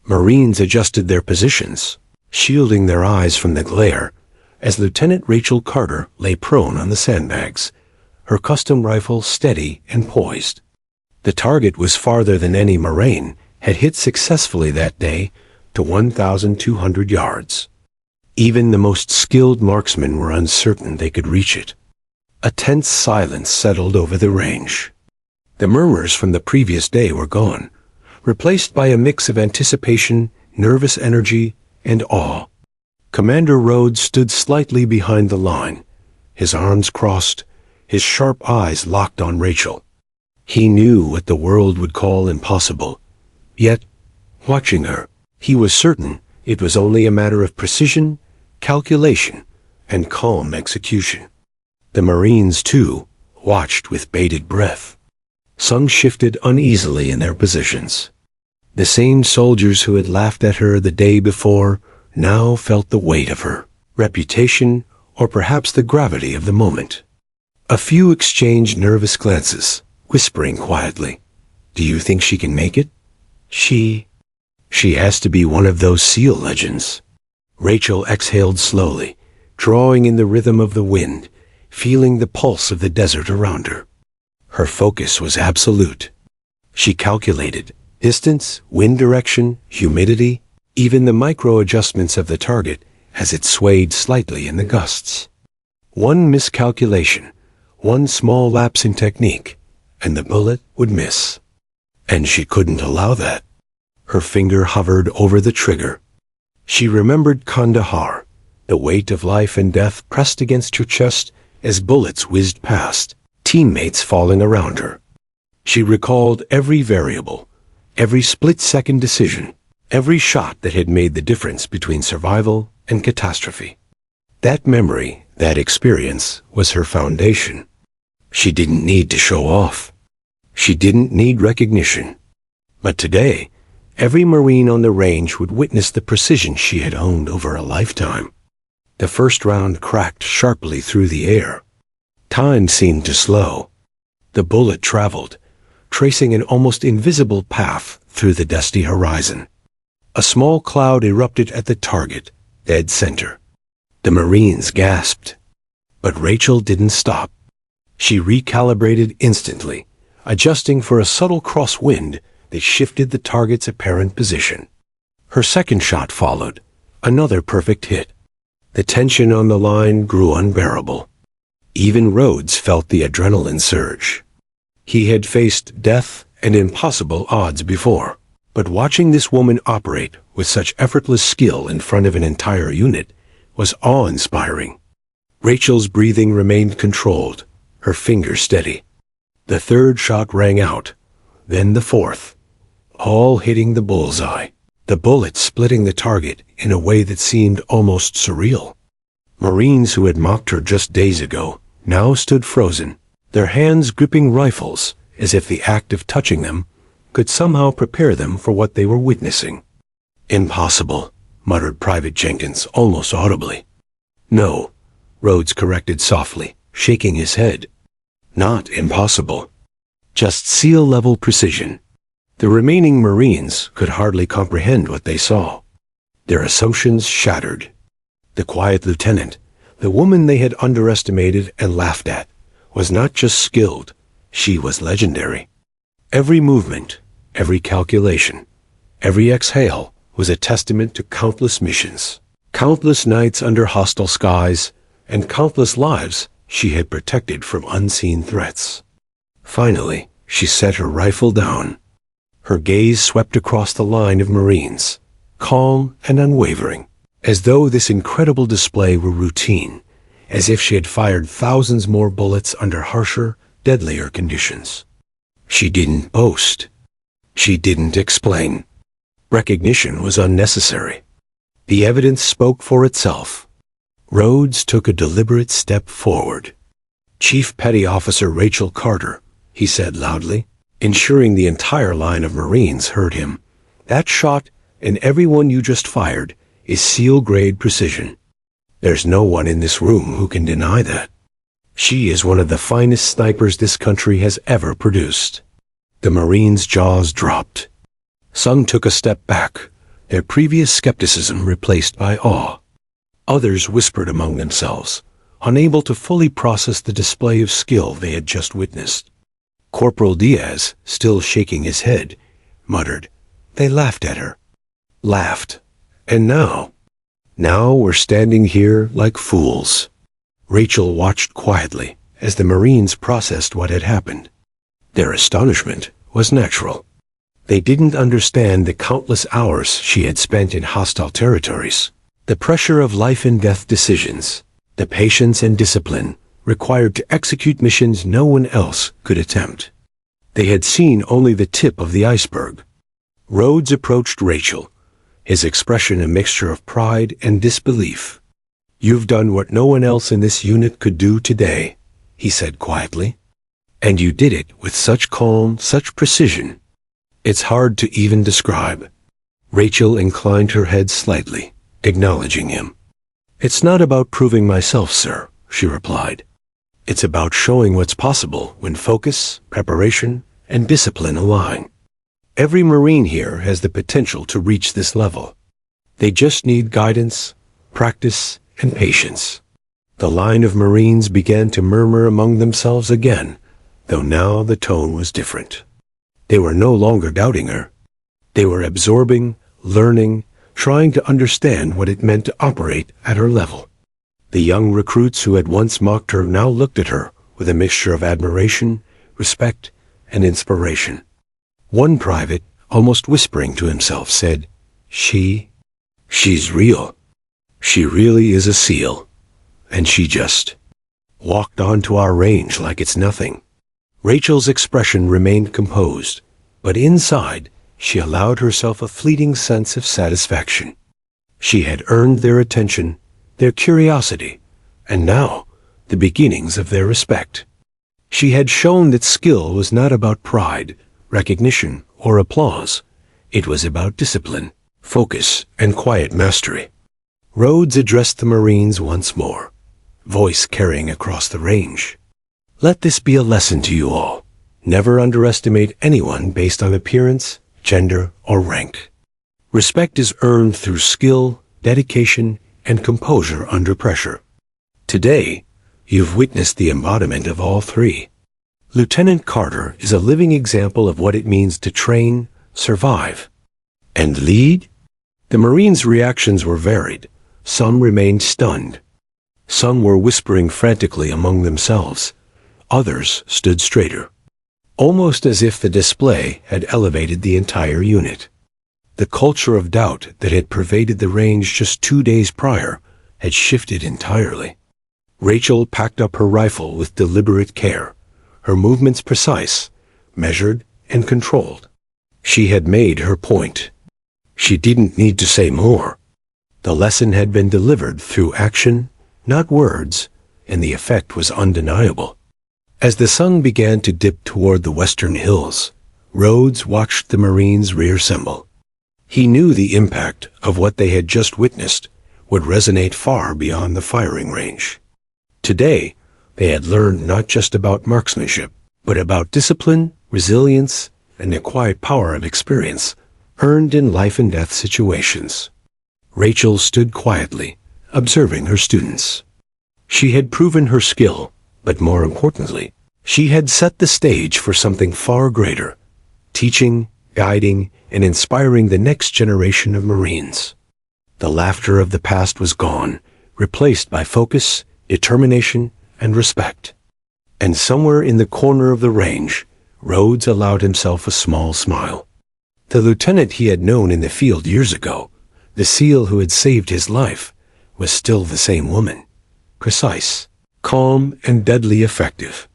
Marines adjusted their positions, shielding their eyes from the glare, as Lieutenant Rachel Carter lay prone on the sandbags, her custom rifle steady and poised. The target was farther than any Marine had hit successfully that day, to 1,200 yards. Even the most skilled marksmen were uncertain they could reach it. A tense silence settled over the range. The murmurs from the previous day were gone, replaced by a mix of anticipation, nervous energy, and awe. Commander Rhodes stood slightly behind the line, his arms crossed, his sharp eyes locked on Rachel. He knew what the world would call impossible. Yet, watching her, he was certain it was only a matter of precision, calculation, and calm execution. The Marines, too, watched with bated breath. Some shifted uneasily in their positions. The same soldiers who had laughed at her the day before now felt the weight of her reputation, or perhaps the gravity of the moment. A few exchanged nervous glances, whispering quietly, "Do you think she can make it? She has to be one of those SEAL legends." Rachel exhaled slowly, drawing in the rhythm of the wind, feeling the pulse of the desert around her. Her focus was absolute. She calculated distance, wind direction, humidity, even the micro-adjustments of the target as it swayed slightly in the gusts. One miscalculation, one small lapse in technique, and the bullet would miss. And she couldn't allow that. Her finger hovered over the trigger. She remembered Kandahar, the weight of life and death pressed against her chest as bullets whizzed past, teammates falling around her. She recalled every variable, every split-second decision, every shot that had made the difference between survival and catastrophe. That memory, that experience, was her foundation. She didn't need to show off. She didn't need recognition. But today, every Marine on the range would witness the precision she had honed over a lifetime. The first round cracked sharply through the air. Time seemed to slow. The bullet traveled, tracing an almost invisible path through the dusty horizon. A small cloud erupted at the target, dead center. The Marines gasped. But Rachel didn't stop. She recalibrated instantly, adjusting for a subtle crosswind that shifted the target's apparent position. Her second shot followed, another perfect hit. The tension on the line grew unbearable. Even Rhodes felt the adrenaline surge. He had faced death and impossible odds before, but watching this woman operate with such effortless skill in front of an entire unit was awe-inspiring. Rachel's breathing remained controlled, her fingers steady. The third shot rang out, then the fourth, all hitting the bullseye, the bullet splitting the target in a way that seemed almost surreal. Marines who had mocked her just days ago now stood frozen, their hands gripping rifles as if the act of touching them could somehow prepare them for what they were witnessing. "Impossible," muttered Private Jenkins almost audibly. "No," Rhodes corrected softly, shaking his head. "Not impossible. Just SEAL-level precision." The remaining Marines could hardly comprehend what they saw. Their assumptions shattered. The quiet lieutenant, the woman they had underestimated and laughed at, was not just skilled, she was legendary. Every movement, every calculation, every exhale was a testament to countless missions, countless nights under hostile skies, and countless lives she had protected from unseen threats. Finally, she set her rifle down. Her gaze swept across the line of Marines, calm and unwavering, as though this incredible display were routine, as if she had fired thousands more bullets under harsher, deadlier conditions. She didn't boast. She didn't explain. Recognition was unnecessary. The evidence spoke for itself. Rhodes took a deliberate step forward. "Chief Petty Officer Rachel Carter," he said loudly, ensuring the entire line of Marines heard him. "That shot, and every one you just fired, is SEAL-grade precision. There's no one in this room who can deny that. She is one of the finest snipers this country has ever produced." The Marines' jaws dropped. Some took a step back, their previous skepticism replaced by awe. Others whispered among themselves, unable to fully process the display of skill they had just witnessed. Corporal Diaz, still shaking his head, muttered, "They laughed at her." Laughed. And now we're standing here like fools. Rachel watched quietly as the Marines processed what had happened. Their astonishment was natural. They didn't understand the countless hours she had spent in hostile territories, the pressure of life and death decisions, the patience and discipline required to execute missions no one else could attempt. They had seen only the tip of the iceberg. Rhodes approached Rachel, his expression a mixture of pride and disbelief. "You've done what no one else in this unit could do today," he said quietly. "And you did it with such calm, such precision. It's hard to even describe." Rachel inclined her head slightly, acknowledging him. "It's not about proving myself, sir," she replied. "It's about showing what's possible when focus, preparation, and discipline align. Every Marine here has the potential to reach this level. They just need guidance, practice, and patience." The line of Marines began to murmur among themselves again, though now the tone was different. They were no longer doubting her. They were absorbing, learning, trying to understand what it meant to operate at her level. The young recruits who had once mocked her now looked at her with a mixture of admiration, respect, and inspiration. One private, almost whispering to himself, said, She's real. She really is a SEAL. And she just walked onto our range like it's nothing." Rachel's expression remained composed, but inside she allowed herself a fleeting sense of satisfaction. She had earned their attention, their curiosity, and now the beginnings of their respect. She had shown that skill was not about pride, recognition, or applause. It was about discipline, focus, and quiet mastery. Rhodes addressed the Marines once more, voice carrying across the range. "Let this be a lesson to you all. Never underestimate anyone based on appearance, gender, or rank. Respect is earned through skill, dedication, and composure under pressure. Today, you've witnessed the embodiment of all three. Lieutenant Carter is a living example of what it means to train, survive, and lead." The Marines' reactions were varied. Some remained stunned. Some were whispering frantically among themselves. Others stood straighter, almost as if the display had elevated the entire unit. The culture of doubt that had pervaded the range just 2 days prior had shifted entirely. Rachel packed up her rifle with deliberate care, her movements precise, measured, and controlled. She had made her point. She didn't need to say more. The lesson had been delivered through action, not words, and the effect was undeniable. As the sun began to dip toward the western hills, Rhodes watched the Marines reassemble. He knew the impact of what they had just witnessed would resonate far beyond the firing range. Today, they had learned not just about marksmanship, but about discipline, resilience, and the quiet power of experience earned in life and death situations. Rachel stood quietly, observing her students. She had proven her skill, but more importantly, she had set the stage for something far greater, teaching, guiding, and inspiring the next generation of Marines. The laughter of the past was gone, replaced by focus, determination, and respect. And somewhere in the corner of the range, Rhodes allowed himself a small smile. The lieutenant he had known in the field years ago, the SEAL who had saved his life, was still the same woman, precise, calm, and deadly effective.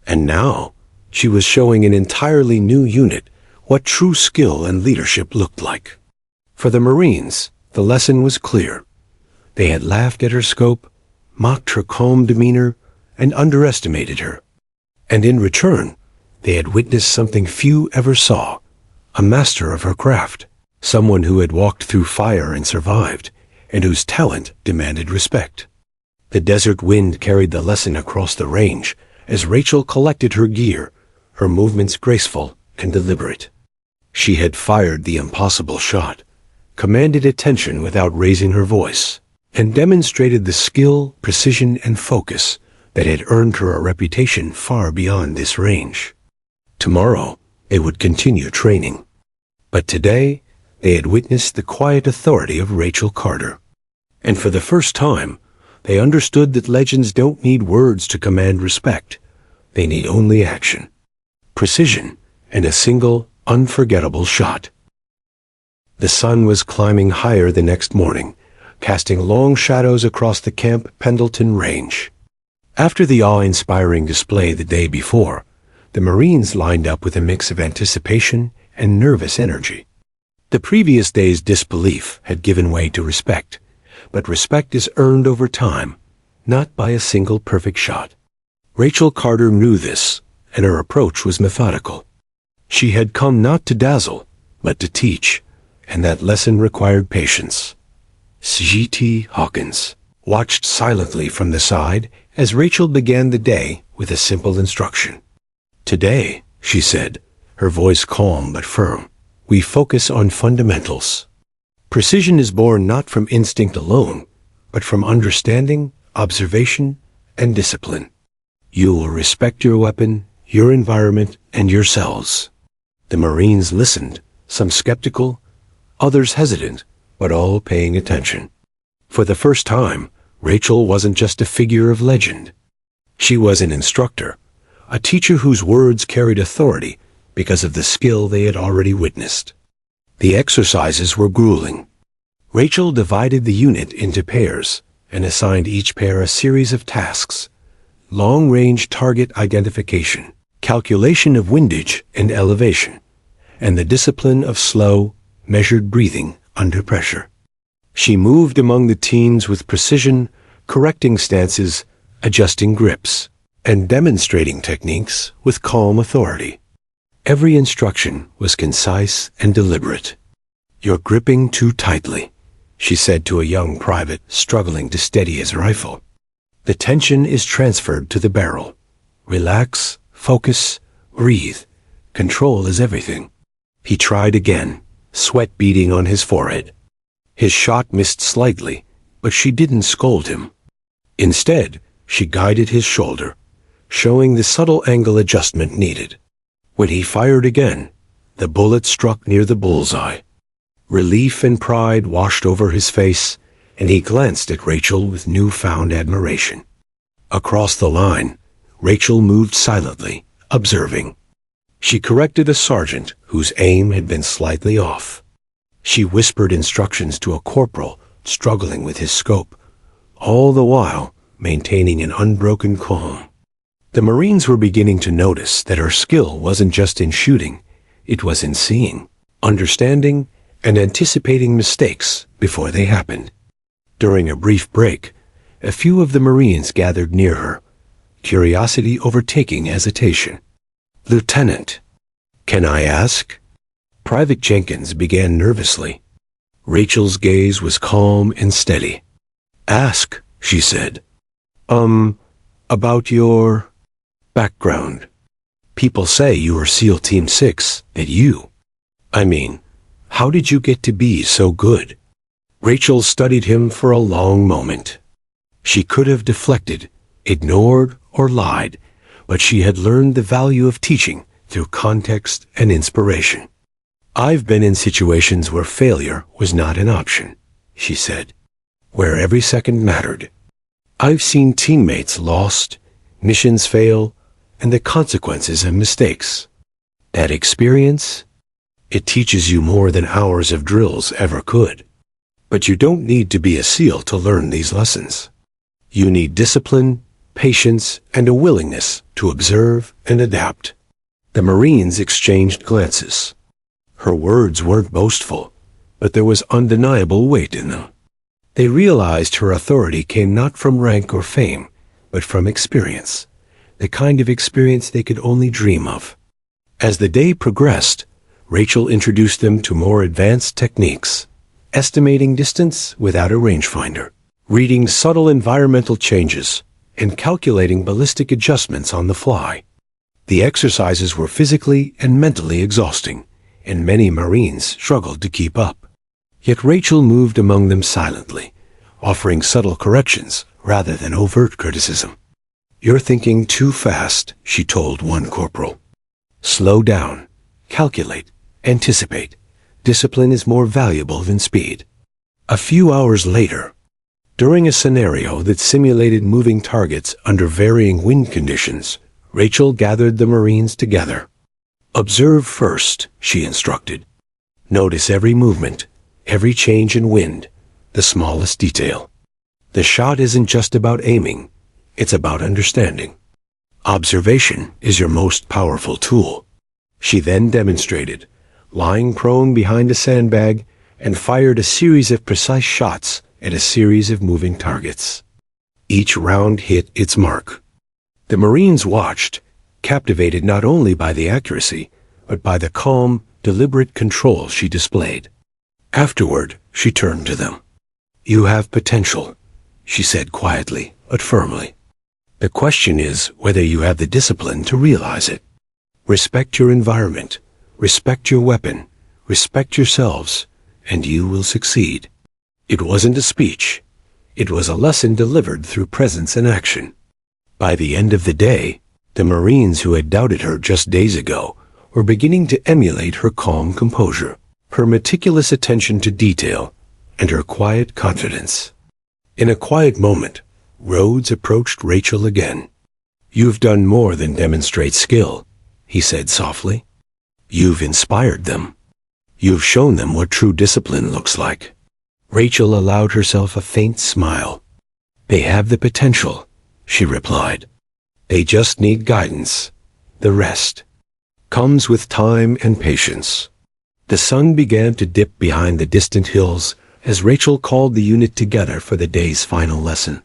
And now, She was showing an entirely new unit what true skill and leadership looked like. For the Marines, the lesson was clear. They had laughed at her scope, mocked her calm demeanor, and underestimated her. And in return, they had witnessed something few ever saw, a master of her craft, someone who had walked through fire and survived, and whose talent demanded respect. The desert wind carried the lesson across the range as Rachel collected her gear, her movements graceful and deliberate. She had fired the impossible shot, commanded attention without raising her voice, and demonstrated the skill, precision, and focus that had earned her a reputation far beyond this range. Tomorrow, they would continue training. But today, they had witnessed the quiet authority of Rachel Carter. And for the first time, they understood that legends don't need words to command respect. They need only action, precision, and a single, unforgettable shot. The sun was climbing higher the next morning, casting long shadows across the Camp Pendleton Range. After the awe-inspiring display the day before, the Marines lined up with a mix of anticipation and nervous energy. The previous day's disbelief had given way to respect, but respect is earned over time, not by a single perfect shot. Rachel Carter knew this, and her approach was methodical. She had come not to dazzle, but to teach, and that lesson required patience. C.T. Hawkins watched silently from the side as Rachel began the day with a simple instruction. "Today," she said, her voice calm but firm, "we focus on fundamentals. Precision is born not from instinct alone, but from understanding, observation, and discipline. You will respect your weapon, your environment, and yourselves." The Marines listened, some skeptical, others hesitant, but all paying attention. For the first time, Rachel wasn't just a figure of legend. She was an instructor, a teacher whose words carried authority because of the skill they had already witnessed. The exercises were grueling. Rachel divided the unit into pairs and assigned each pair a series of tasks: long-range target identification, calculation of windage and elevation, and the discipline of slow, measured breathing under pressure. She moved among the teams with precision, correcting stances, adjusting grips, and demonstrating techniques with calm authority. Every instruction was concise and deliberate. "You're gripping too tightly," she said to a young private struggling to steady his rifle. "The tension is transferred to the barrel. Relax, focus, breathe. Control is everything." He tried again, sweat beading on his forehead. His shot missed slightly, but she didn't scold him. Instead, she guided his shoulder, showing the subtle angle adjustment needed. When he fired again, the bullet struck near the bullseye. Relief and pride washed over his face, and he glanced at Rachel with newfound admiration. Across the line, Rachel moved silently, observing. She corrected a sergeant whose aim had been slightly off. She whispered instructions to a corporal struggling with his scope, all the while maintaining an unbroken calm. The Marines were beginning to notice that her skill wasn't just in shooting, it was in seeing, understanding, and anticipating mistakes before they happened. During a brief break, a few of the Marines gathered near her, curiosity overtaking hesitation. "Lieutenant, can I ask?" Private Jenkins began nervously. Rachel's gaze was calm and steady. "Ask," she said. About your background. People say you were SEAL Team 6, that you. I mean, how did you get to be so good?" Rachel studied him for a long moment. She could have deflected, ignored, or lied, but she had learned the value of teaching through context and inspiration. "I've been in situations where failure was not an option," she said, "where every second mattered. I've seen teammates lost, missions fail, and the consequences of mistakes. That experience, it teaches you more than hours of drills ever could. But you don't need to be a SEAL to learn these lessons. You need discipline, patience, and a willingness to observe and adapt." The Marines exchanged glances. Her words weren't boastful, but there was undeniable weight in them. They realized her authority came not from rank or fame, but from experience, the kind of experience they could only dream of. As the day progressed, Rachel introduced them to more advanced techniques, estimating distance without a rangefinder, reading subtle environmental changes, and calculating ballistic adjustments on the fly. The exercises were physically and mentally exhausting, and many Marines struggled to keep up. Yet Rachel moved among them silently, offering subtle corrections rather than overt criticism. "You're thinking too fast," she told one corporal. "Slow down, calculate, anticipate. Discipline is more valuable than speed." A few hours later, during a scenario that simulated moving targets under varying wind conditions, Rachel gathered the Marines together. "Observe first," she instructed. "Notice every movement, every change in wind, the smallest detail. The shot isn't just about aiming, it's about understanding. Observation is your most powerful tool." She then demonstrated, lying prone behind a sandbag, and fired a series of precise shots at a series of moving targets. Each round hit its mark. The Marines watched, captivated not only by the accuracy, but by the calm, deliberate control she displayed. Afterward, she turned to them. "You have potential," she said quietly but firmly. "The question is whether you have the discipline to realize it. Respect your environment, respect your weapon, respect yourselves, and you will succeed." It wasn't a speech. It was a lesson delivered through presence and action. By the end of the day, the Marines who had doubted her just days ago were beginning to emulate her calm composure, her meticulous attention to detail, and her quiet confidence. In a quiet moment, Rhodes approached Rachel again. "You've done more than demonstrate skill," he said softly. "You've inspired them. You've shown them what true discipline looks like." Rachel allowed herself a faint smile. "They have the potential," she replied. "They just need guidance. The rest comes with time and patience." The sun began to dip behind the distant hills as Rachel called the unit together for the day's final lesson.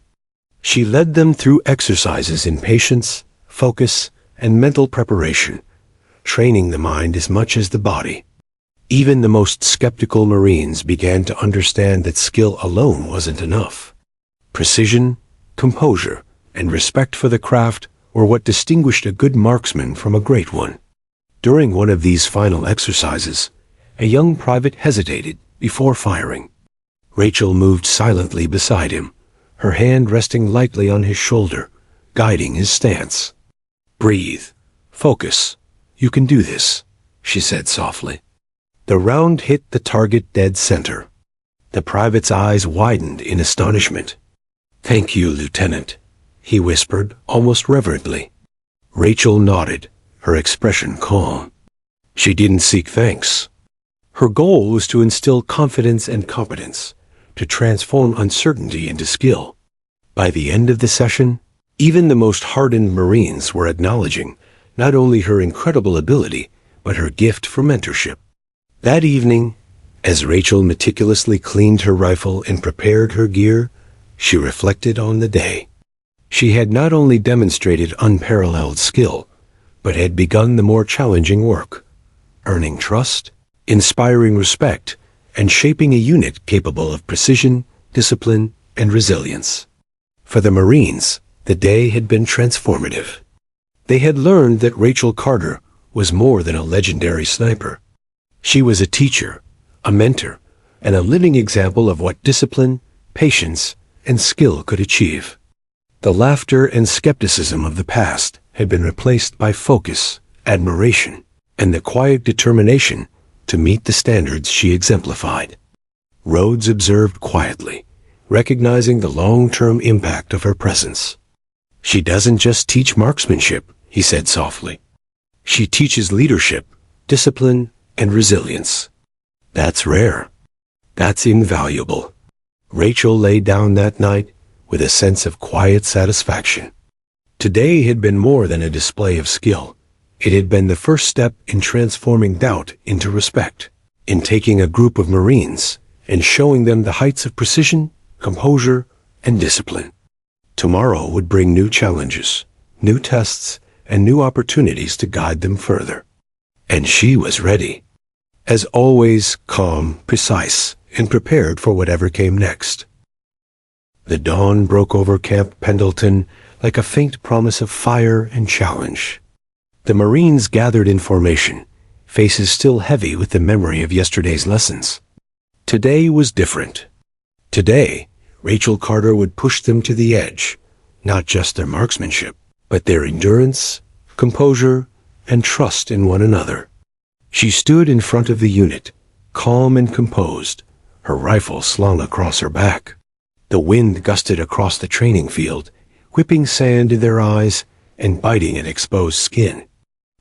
She led them through exercises in patience, focus, and mental preparation, training the mind as much as the body. Even the most skeptical Marines began to understand that skill alone wasn't enough. Precision, composure, and respect for the craft were what distinguished a good marksman from a great one. During one of these final exercises, a young private hesitated before firing. Rachel moved silently beside him, her hand resting lightly on his shoulder, guiding his stance. "Breathe. Focus. You can do this," she said softly. The round hit the target dead center. The private's eyes widened in astonishment. "Thank you, Lieutenant," he whispered, almost reverently. Rachel nodded, her expression calm. She didn't seek thanks. Her goal was to instill confidence and competence, to transform uncertainty into skill. By the end of the session, even the most hardened Marines were acknowledging not only her incredible ability, but her gift for mentorship. That evening, as Rachel meticulously cleaned her rifle and prepared her gear, she reflected on the day. She had not only demonstrated unparalleled skill, but had begun the more challenging work, earning trust, inspiring respect, and shaping a unit capable of precision, discipline, and resilience. For the Marines, the day had been transformative. They had learned that Rachel Carter was more than a legendary sniper. She was a teacher, a mentor, and a living example of what discipline, patience, and skill could achieve. The laughter and skepticism of the past had been replaced by focus, admiration, and the quiet determination to meet the standards she exemplified. Rhodes observed quietly, recognizing the long-term impact of her presence. "She doesn't just teach marksmanship," he said softly. "She teaches leadership, discipline, and resilience. That's rare. That's invaluable." Rachel lay down that night with a sense of quiet satisfaction. Today had been more than a display of skill. It had been the first step in transforming doubt into respect, in taking a group of Marines and showing them the heights of precision, composure, and discipline. Tomorrow would bring new challenges, new tests, and new opportunities to guide them further. And she was ready. As always, calm, precise, and prepared for whatever came next. The dawn broke over Camp Pendleton like a faint promise of fire and challenge. The Marines gathered in formation, faces still heavy with the memory of yesterday's lessons. Today was different. Today, Rachel Carter would push them to the edge, not just their marksmanship, but their endurance, composure, and trust in one another. She stood in front of the unit, calm and composed, her rifle slung across her back. The wind gusted across the training field, whipping sand in their eyes and biting at exposed skin.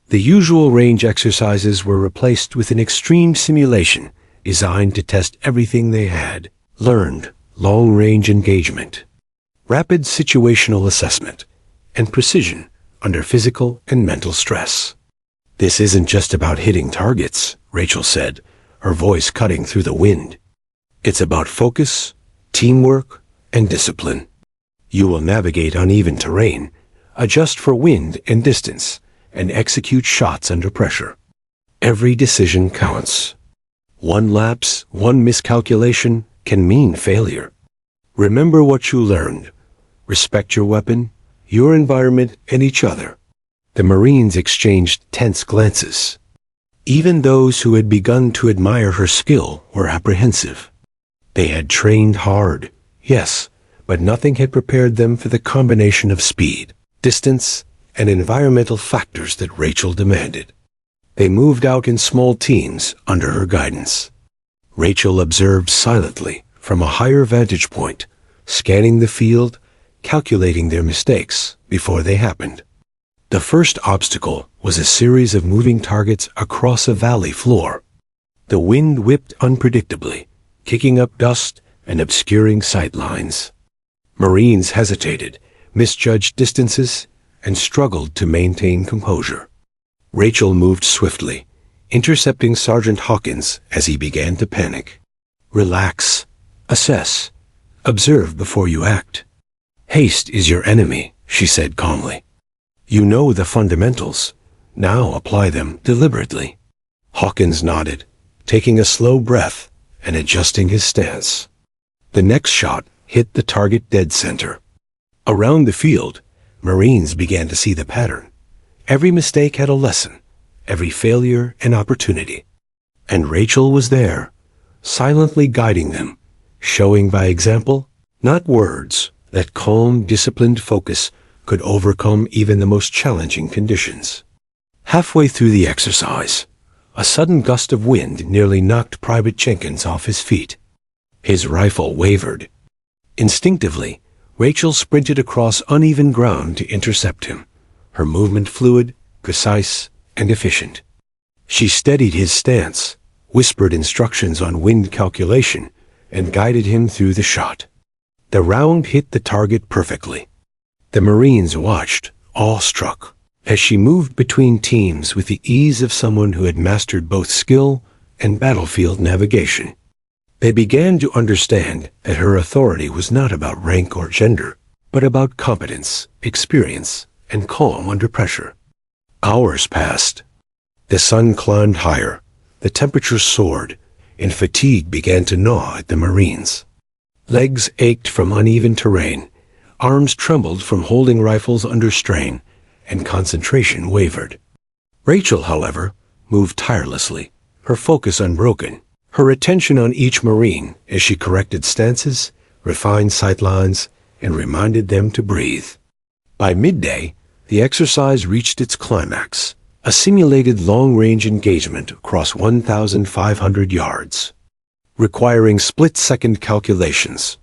The usual range exercises were replaced with an extreme simulation designed to test everything they had learned: long-range engagement, rapid situational assessment, and precision under physical and mental stress. "This isn't just about hitting targets," Rachel said, her voice cutting through the wind. "It's about focus, teamwork, and discipline. You will navigate uneven terrain, adjust for wind and distance, and execute shots under pressure. Every decision counts. One lapse, one miscalculation can mean failure. Remember what you learned. Respect your weapon, your environment, and each other." The Marines exchanged tense glances. Even those who had begun to admire her skill were apprehensive. They had trained hard, yes, but nothing had prepared them for the combination of speed, distance, and environmental factors that Rachel demanded. They moved out in small teams under her guidance. Rachel observed silently from a higher vantage point, scanning the field, calculating their mistakes before they happened. The first obstacle was a series of moving targets across a valley floor. The wind whipped unpredictably, kicking up dust and obscuring sight lines. Marines hesitated, misjudged distances, and struggled to maintain composure. Rachel moved swiftly, intercepting Sergeant Hawkins as he began to panic. "Relax, assess, observe before you act. Haste is your enemy," she said calmly. "You know the fundamentals. Now apply them deliberately." Hawkins nodded, taking a slow breath and adjusting his stance. The next shot hit the target dead center. Around the field, Marines began to see the pattern. Every mistake had a lesson, every failure an opportunity. And Rachel was there, silently guiding them, showing by example, not words, that calm, disciplined focus could overcome even the most challenging conditions. Halfway through the exercise, a sudden gust of wind nearly knocked Private Jenkins off his feet. His rifle wavered. Instinctively, Rachel sprinted across uneven ground to intercept him, her movement fluid, precise, and efficient. She steadied his stance, whispered instructions on wind calculation, and guided him through the shot. The round hit the target perfectly. The Marines watched, awestruck, as she moved between teams with the ease of someone who had mastered both skill and battlefield navigation. They began to understand that her authority was not about rank or gender, but about competence, experience, and calm under pressure. Hours passed. The sun climbed higher, the temperature soared, and fatigue began to gnaw at the Marines. Legs ached from uneven terrain, arms trembled from holding rifles under strain, and concentration wavered. Rachel, however, moved tirelessly, her focus unbroken, her attention on each Marine as she corrected stances, refined sightlines, and reminded them to breathe. By midday, the exercise reached its climax, a simulated long-range engagement across 1,500 yards, requiring split-second calculations,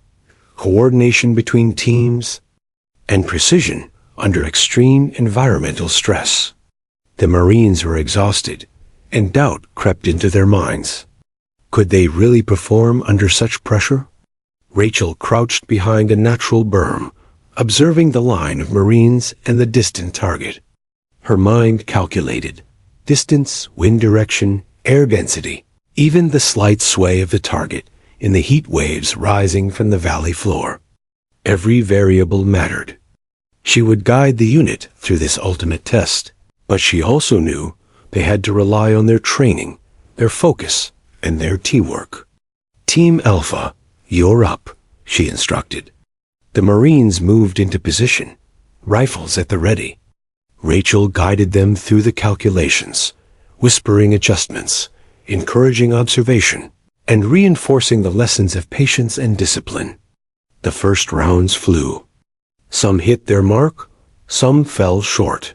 coordination between teams, and precision under extreme environmental stress. The Marines were exhausted, and doubt crept into their minds. Could they really perform under such pressure? Rachel crouched behind a natural berm, observing the line of Marines and the distant target. Her mind calculated distance, wind direction, air density, even the slight sway of the target in the heat waves rising from the valley floor. Every variable mattered. She would guide the unit through this ultimate test, but she also knew they had to rely on their training, their focus, and their teamwork. Team Alpha, you're up, she instructed. The Marines moved into position, rifles at the ready. Rachel guided them through the calculations, whispering adjustments, encouraging observation, and reinforcing the lessons of patience and discipline. The first rounds flew. Some hit their mark, some fell short.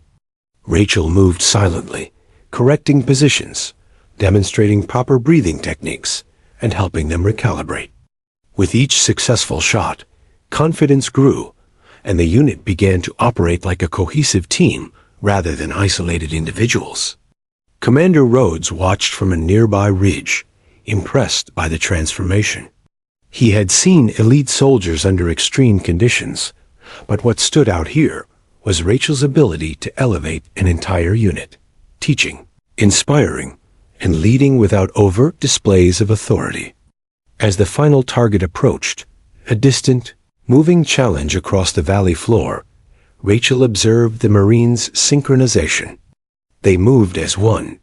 Rachel moved silently, correcting positions, demonstrating proper breathing techniques, and helping them recalibrate. With each successful shot, confidence grew, and the unit began to operate like a cohesive team rather than isolated individuals. Commander Rhodes watched from a nearby ridge, impressed by the transformation. He had seen elite soldiers under extreme conditions, but what stood out here was Rachel's ability to elevate an entire unit, teaching, inspiring, and leading without overt displays of authority. As the final target approached, a distant, moving challenge across the valley floor, Rachel observed the Marines' synchronization. They moved as one,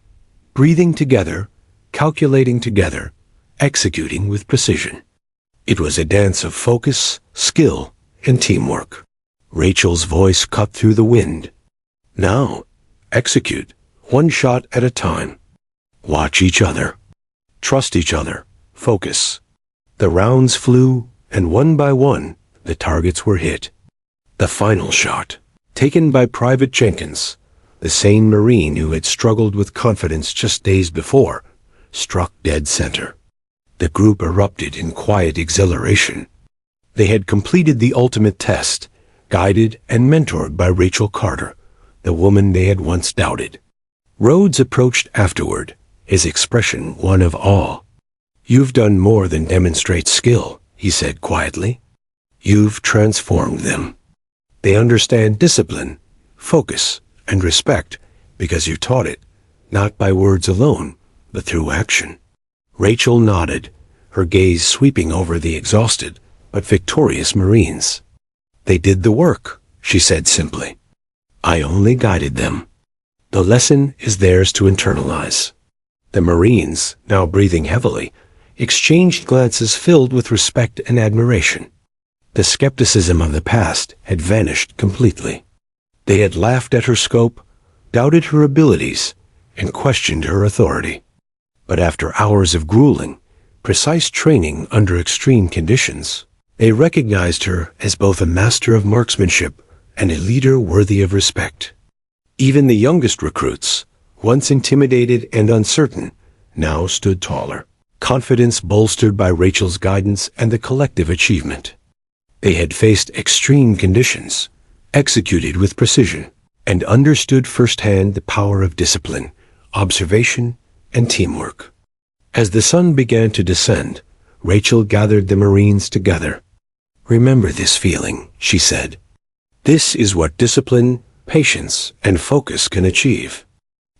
breathing together, calculating together, executing with precision. It was a dance of focus, skill, and teamwork. Rachel's voice cut through the wind. Now, execute, one shot at a time. Watch each other. Trust each other. Focus. The rounds flew, and one by one, the targets were hit. The final shot, taken by Private Jenkins, the same Marine who had struggled with confidence just days before, struck dead center. The group erupted in quiet exhilaration. They had completed the ultimate test, guided and mentored by Rachel Carter, the woman they had once doubted. Rhodes approached afterward, his expression one of awe. You've done more than demonstrate skill, he said quietly. You've transformed them. They understand discipline, focus, and respect because you taught it, not by words alone, but through action. Rachel nodded, her gaze sweeping over the exhausted but victorious Marines. They did the work, she said simply. I only guided them. The lesson is theirs to internalize. The Marines, now breathing heavily, exchanged glances filled with respect and admiration. The skepticism of the past had vanished completely. They had laughed at her scope, doubted her abilities, and questioned her authority. But after hours of grueling, precise training under extreme conditions, they recognized her as both a master of marksmanship and a leader worthy of respect. Even the youngest recruits, once intimidated and uncertain, now stood taller, confidence bolstered by Rachel's guidance and the collective achievement. They had faced extreme conditions, executed with precision, and understood firsthand the power of discipline, observation, and teamwork. As the sun began to descend, Rachel gathered the Marines together. Remember this feeling, she said. This is what discipline, patience, and focus can achieve.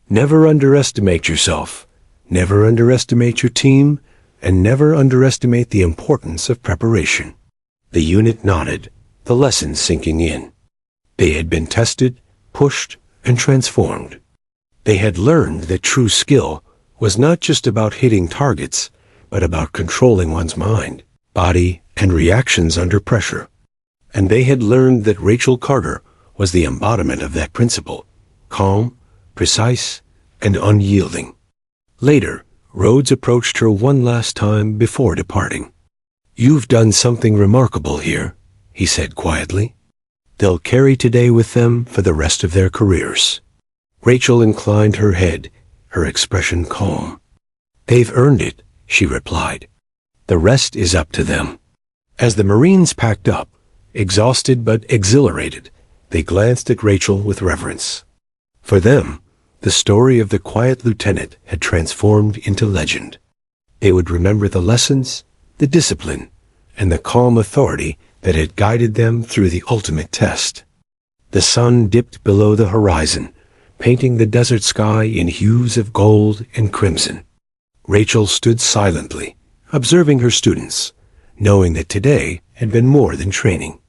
Never underestimate yourself, never underestimate your team, and never underestimate the importance of preparation. The unit nodded, the lesson sinking in. They had been tested, pushed, and transformed. They had learned that true skill was not just about hitting targets, but about controlling one's mind, body, and reactions under pressure. And they had learned that Rachel Carter was the embodiment of that principle, calm, precise, and unyielding. Later, Rhodes approached her one last time before departing. You've done something remarkable here, he said quietly. They'll carry today with them for the rest of their careers. Rachel inclined her head, her expression calm. They've earned it, she replied. The rest is up to them. As the Marines packed up, exhausted but exhilarated, they glanced at Rachel with reverence. For them, the story of the quiet lieutenant had transformed into legend. They would remember the lessons, the discipline, and the calm authority that had guided them through the ultimate test. The sun dipped below the horizon, painting the desert sky in hues of gold and crimson. Rachel stood silently, observing her students, knowing that today had been more than training.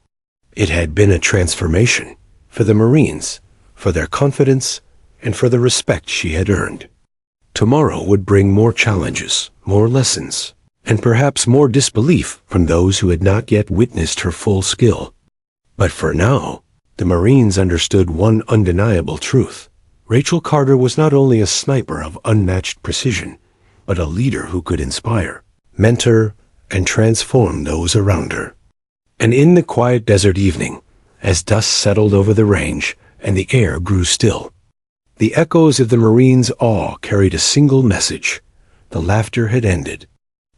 It had been a transformation for the Marines, for their confidence, and for the respect she had earned. Tomorrow would bring more challenges, more lessons, and perhaps more disbelief from those who had not yet witnessed her full skill. But for now, the Marines understood one undeniable truth. Rachel Carter was not only a sniper of unmatched precision, but a leader who could inspire, mentor, and transform those around her. And in the quiet desert evening, as dusk settled over the range and the air grew still, the echoes of the Marines' awe carried a single message. The laughter had ended.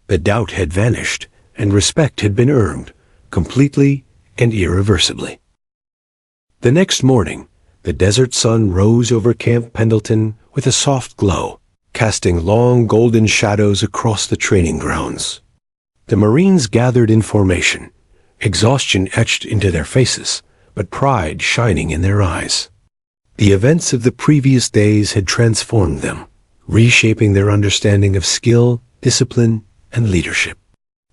The doubt had vanished, and respect had been earned, completely and irreversibly. The next morning, the desert sun rose over Camp Pendleton with a soft glow, casting long golden shadows across the training grounds. The Marines gathered in formation, exhaustion etched into their faces, but pride shining in their eyes. The events of the previous days had transformed them, reshaping their understanding of skill, discipline, and leadership.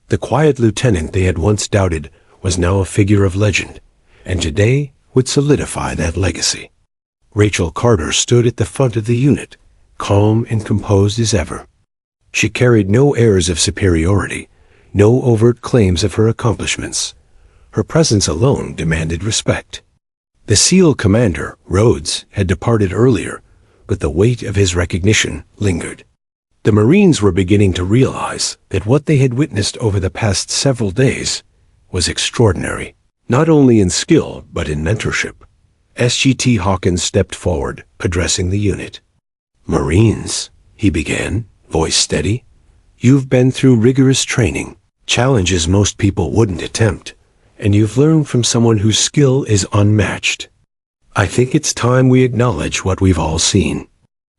The quiet lieutenant they had once doubted was now a figure of legend, and today would solidify that legacy. Rachel Carter stood at the front of the unit, calm and composed as ever. She carried no airs of superiority, no overt claims of her accomplishments. Her presence alone demanded respect. The SEAL commander, Rhodes, had departed earlier, but the weight of his recognition lingered. The Marines were beginning to realize that what they had witnessed over the past several days was extraordinary, not only in skill but in mentorship. SGT Hawkins stepped forward, addressing the unit. "Marines," he began, voice steady, "you've been through rigorous training, challenges most people wouldn't attempt, and you've learned from someone whose skill is unmatched. I think it's time we acknowledge what we've all seen."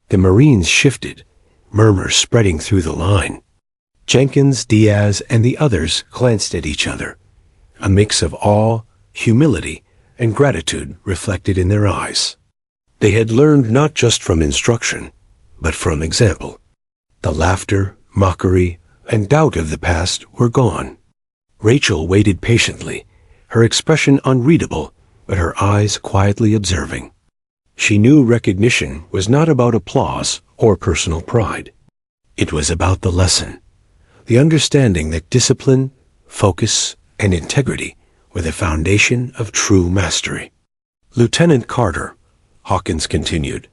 The Marines shifted, murmurs spreading through the line. Jenkins, Diaz, and the others glanced at each other, a mix of awe, humility, and gratitude reflected in their eyes. They had learned not just from instruction, but from example. The laughter, mockery, and doubt of the past were gone. Rachel waited patiently, her expression unreadable, but her eyes quietly observing. She knew recognition was not about applause or personal pride. It was about the lesson, the understanding that discipline, focus, and integrity were the foundation of true mastery. "Lieutenant Carter," Hawkins continued,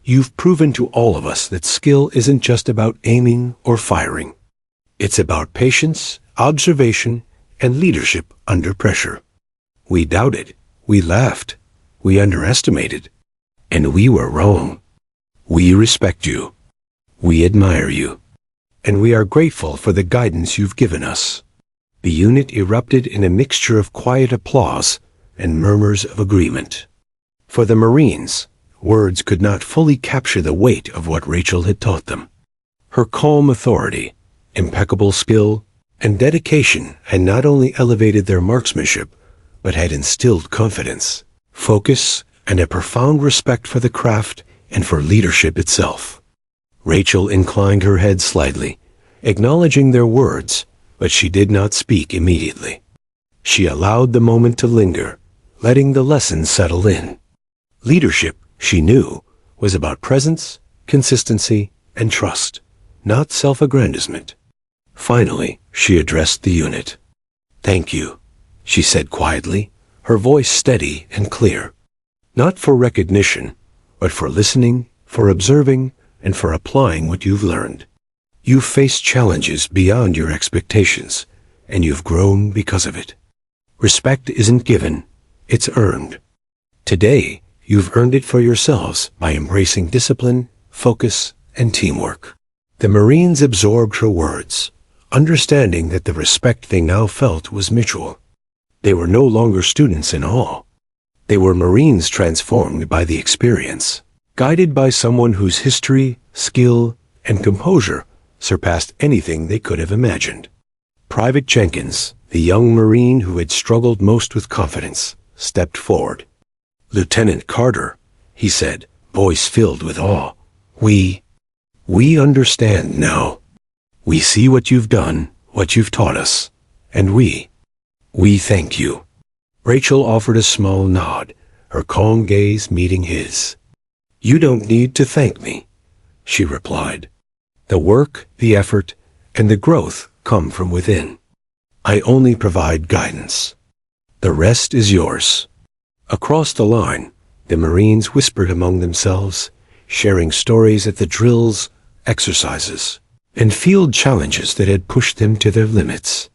"you've proven to all of us that skill isn't just about aiming or firing. It's about patience, observation, and leadership under pressure. We doubted, we laughed, we underestimated, and we were wrong. We respect you. We admire you. And we are grateful for the guidance you've given us." The unit erupted in a mixture of quiet applause and murmurs of agreement. For the Marines, words could not fully capture the weight of what Rachel had taught them. Her calm authority, impeccable skill, and dedication had not only elevated their marksmanship, but had instilled confidence, focus, and a profound respect for the craft and for leadership itself. Rachel inclined her head slightly, acknowledging their words, but she did not speak immediately. She allowed the moment to linger, letting the lesson settle in. Leadership, she knew, was about presence, consistency, and trust, not self-aggrandizement. Finally, she addressed the unit. "Thank you," she said quietly, her voice steady and clear. "Not for recognition, but for listening, for observing, and for applying what you've learned. You've faced challenges beyond your expectations, and you've grown because of it. Respect isn't given, it's earned. Today, you've earned it for yourselves by embracing discipline, focus, and teamwork." The Marines absorbed her words, understanding that the respect they now felt was mutual. They were no longer students in awe. They were Marines transformed by the experience, guided by someone whose history, skill, and composure surpassed anything they could have imagined. Private Jenkins, the young Marine who had struggled most with confidence, stepped forward. "Lieutenant Carter," he said, voice filled with awe. We understand now. We see what you've done, what you've taught us, and we thank you." Rachel offered a small nod, her calm gaze meeting his. "You don't need to thank me," she replied. "The work, the effort, and the growth come from within. I only provide guidance. The rest is yours." Across the line, the Marines whispered among themselves, sharing stories at the drills, exercises, and field challenges that had pushed them to their limits.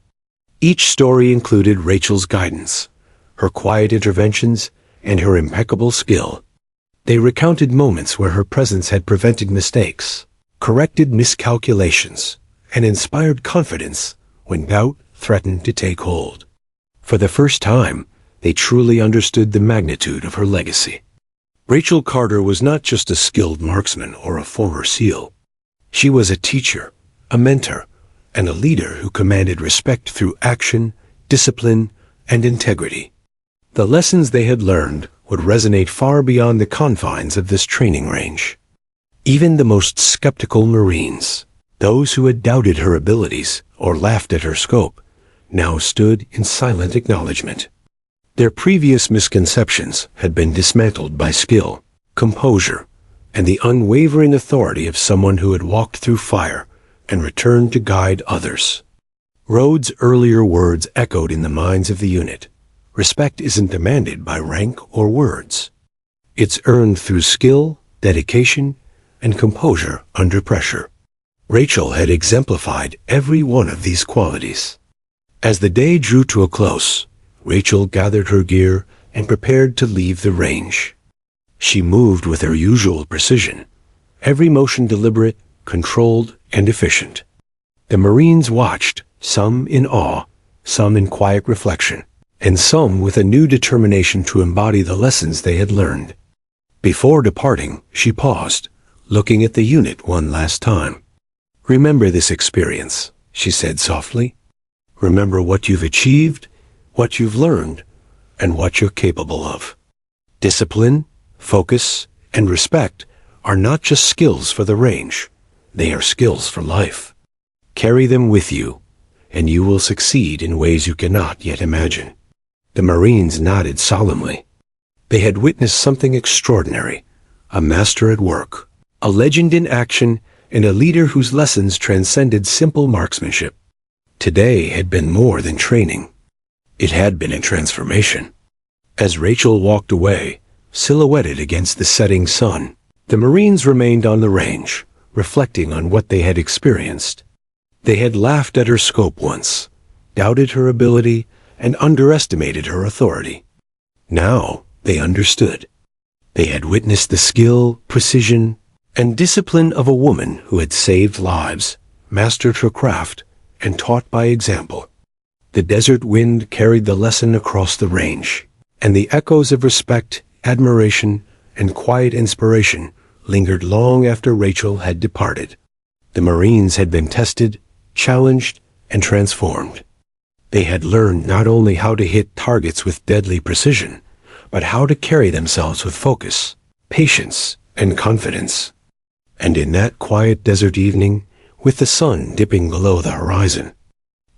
Each story included Rachel's guidance, her quiet interventions, and her impeccable skill. They recounted moments where her presence had prevented mistakes, corrected miscalculations, and inspired confidence when doubt threatened to take hold. For the first time, they truly understood the magnitude of her legacy. Rachel Carter was not just a skilled marksman or a former SEAL. She was a teacher, a mentor, and a leader who commanded respect through action, discipline, and integrity. The lessons they had learned would resonate far beyond the confines of this training range. Even the most skeptical Marines, those who had doubted her abilities or laughed at her scope, now stood in silent acknowledgement. Their previous misconceptions had been dismantled by skill, composure, and the unwavering authority of someone who had walked through fire and returned to guide others. Rhodes' earlier words echoed in the minds of the unit. Respect isn't demanded by rank or words. It's earned through skill, dedication, and composure under pressure. Rachel had exemplified every one of these qualities. As the day drew to a close, Rachel gathered her gear and prepared to leave the range. She moved with her usual precision, every motion deliberate, controlled, and efficient. The Marines watched, some in awe, some in quiet reflection, and some with a new determination to embody the lessons they had learned. Before departing, she paused, looking at the unit one last time. "Remember this experience," she said softly. "Remember what you've achieved, what you've learned, and what you're capable of. Discipline, focus, and respect are not just skills for the range. They are skills for life. Carry them with you, and you will succeed in ways you cannot yet imagine." The Marines nodded solemnly. They had witnessed something extraordinary, a master at work, a legend in action, and a leader whose lessons transcended simple marksmanship. Today had been more than training. It had been a transformation. As Rachel walked away, silhouetted against the setting sun, the Marines remained on the range, reflecting on what they had experienced. They had laughed at her scope once, doubted her ability, and underestimated her authority. Now they understood. They had witnessed the skill, precision, and discipline of a woman who had saved lives, mastered her craft, and taught by example. The desert wind carried the lesson across the range, and the echoes of respect, admiration, and quiet inspiration lingered long after Rachel had departed. The Marines had been tested, challenged, and transformed. They had learned not only how to hit targets with deadly precision, but how to carry themselves with focus, patience, and confidence. And in that quiet desert evening, with the sun dipping below the horizon,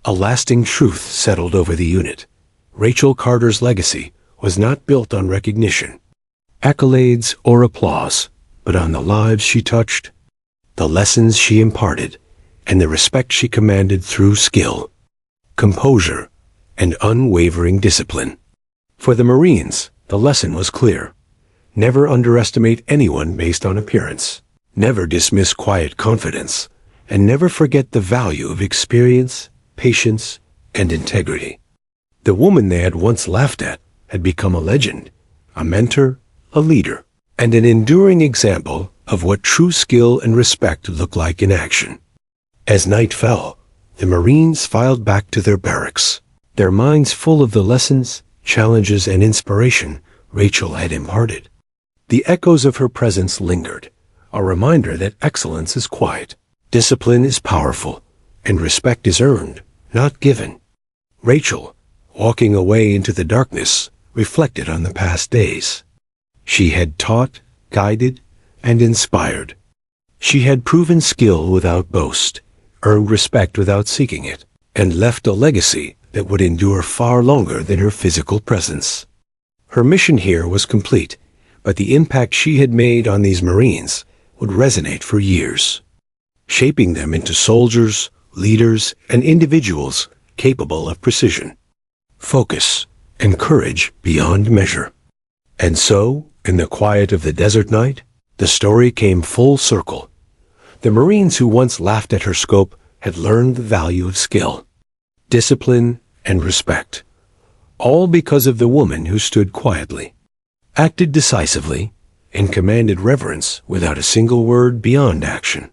a lasting truth settled over the unit. Rachel Carter's legacy was not built on recognition, accolades, or applause, but on the lives she touched, the lessons she imparted, and the respect she commanded through skill, composure, and unwavering discipline. For the Marines, the lesson was clear. Never underestimate anyone based on appearance. Never dismiss quiet confidence, and never forget the value of experience, patience, and integrity. The woman they had once laughed at had become a legend, a mentor, a leader, and an enduring example of what true skill and respect look like in action. As night fell, the Marines filed back to their barracks, their minds full of the lessons, challenges, and inspiration Rachel had imparted. The echoes of her presence lingered, a reminder that excellence is quiet, discipline is powerful, and respect is earned, not given. Rachel, walking away into the darkness, reflected on the past days. She had taught, guided, and inspired. She had proven skill without boast, earned respect without seeking it, and left a legacy that would endure far longer than her physical presence. Her mission here was complete, but the impact she had made on these Marines would resonate for years, shaping them into soldiers, leaders, and individuals capable of precision, focus, and courage beyond measure. And so, in the quiet of the desert night, the story came full circle. The Marines who once laughed at her scope had learned the value of skill, discipline, and respect, all because of the woman who stood quietly, acted decisively, and commanded reverence without a single word beyond action.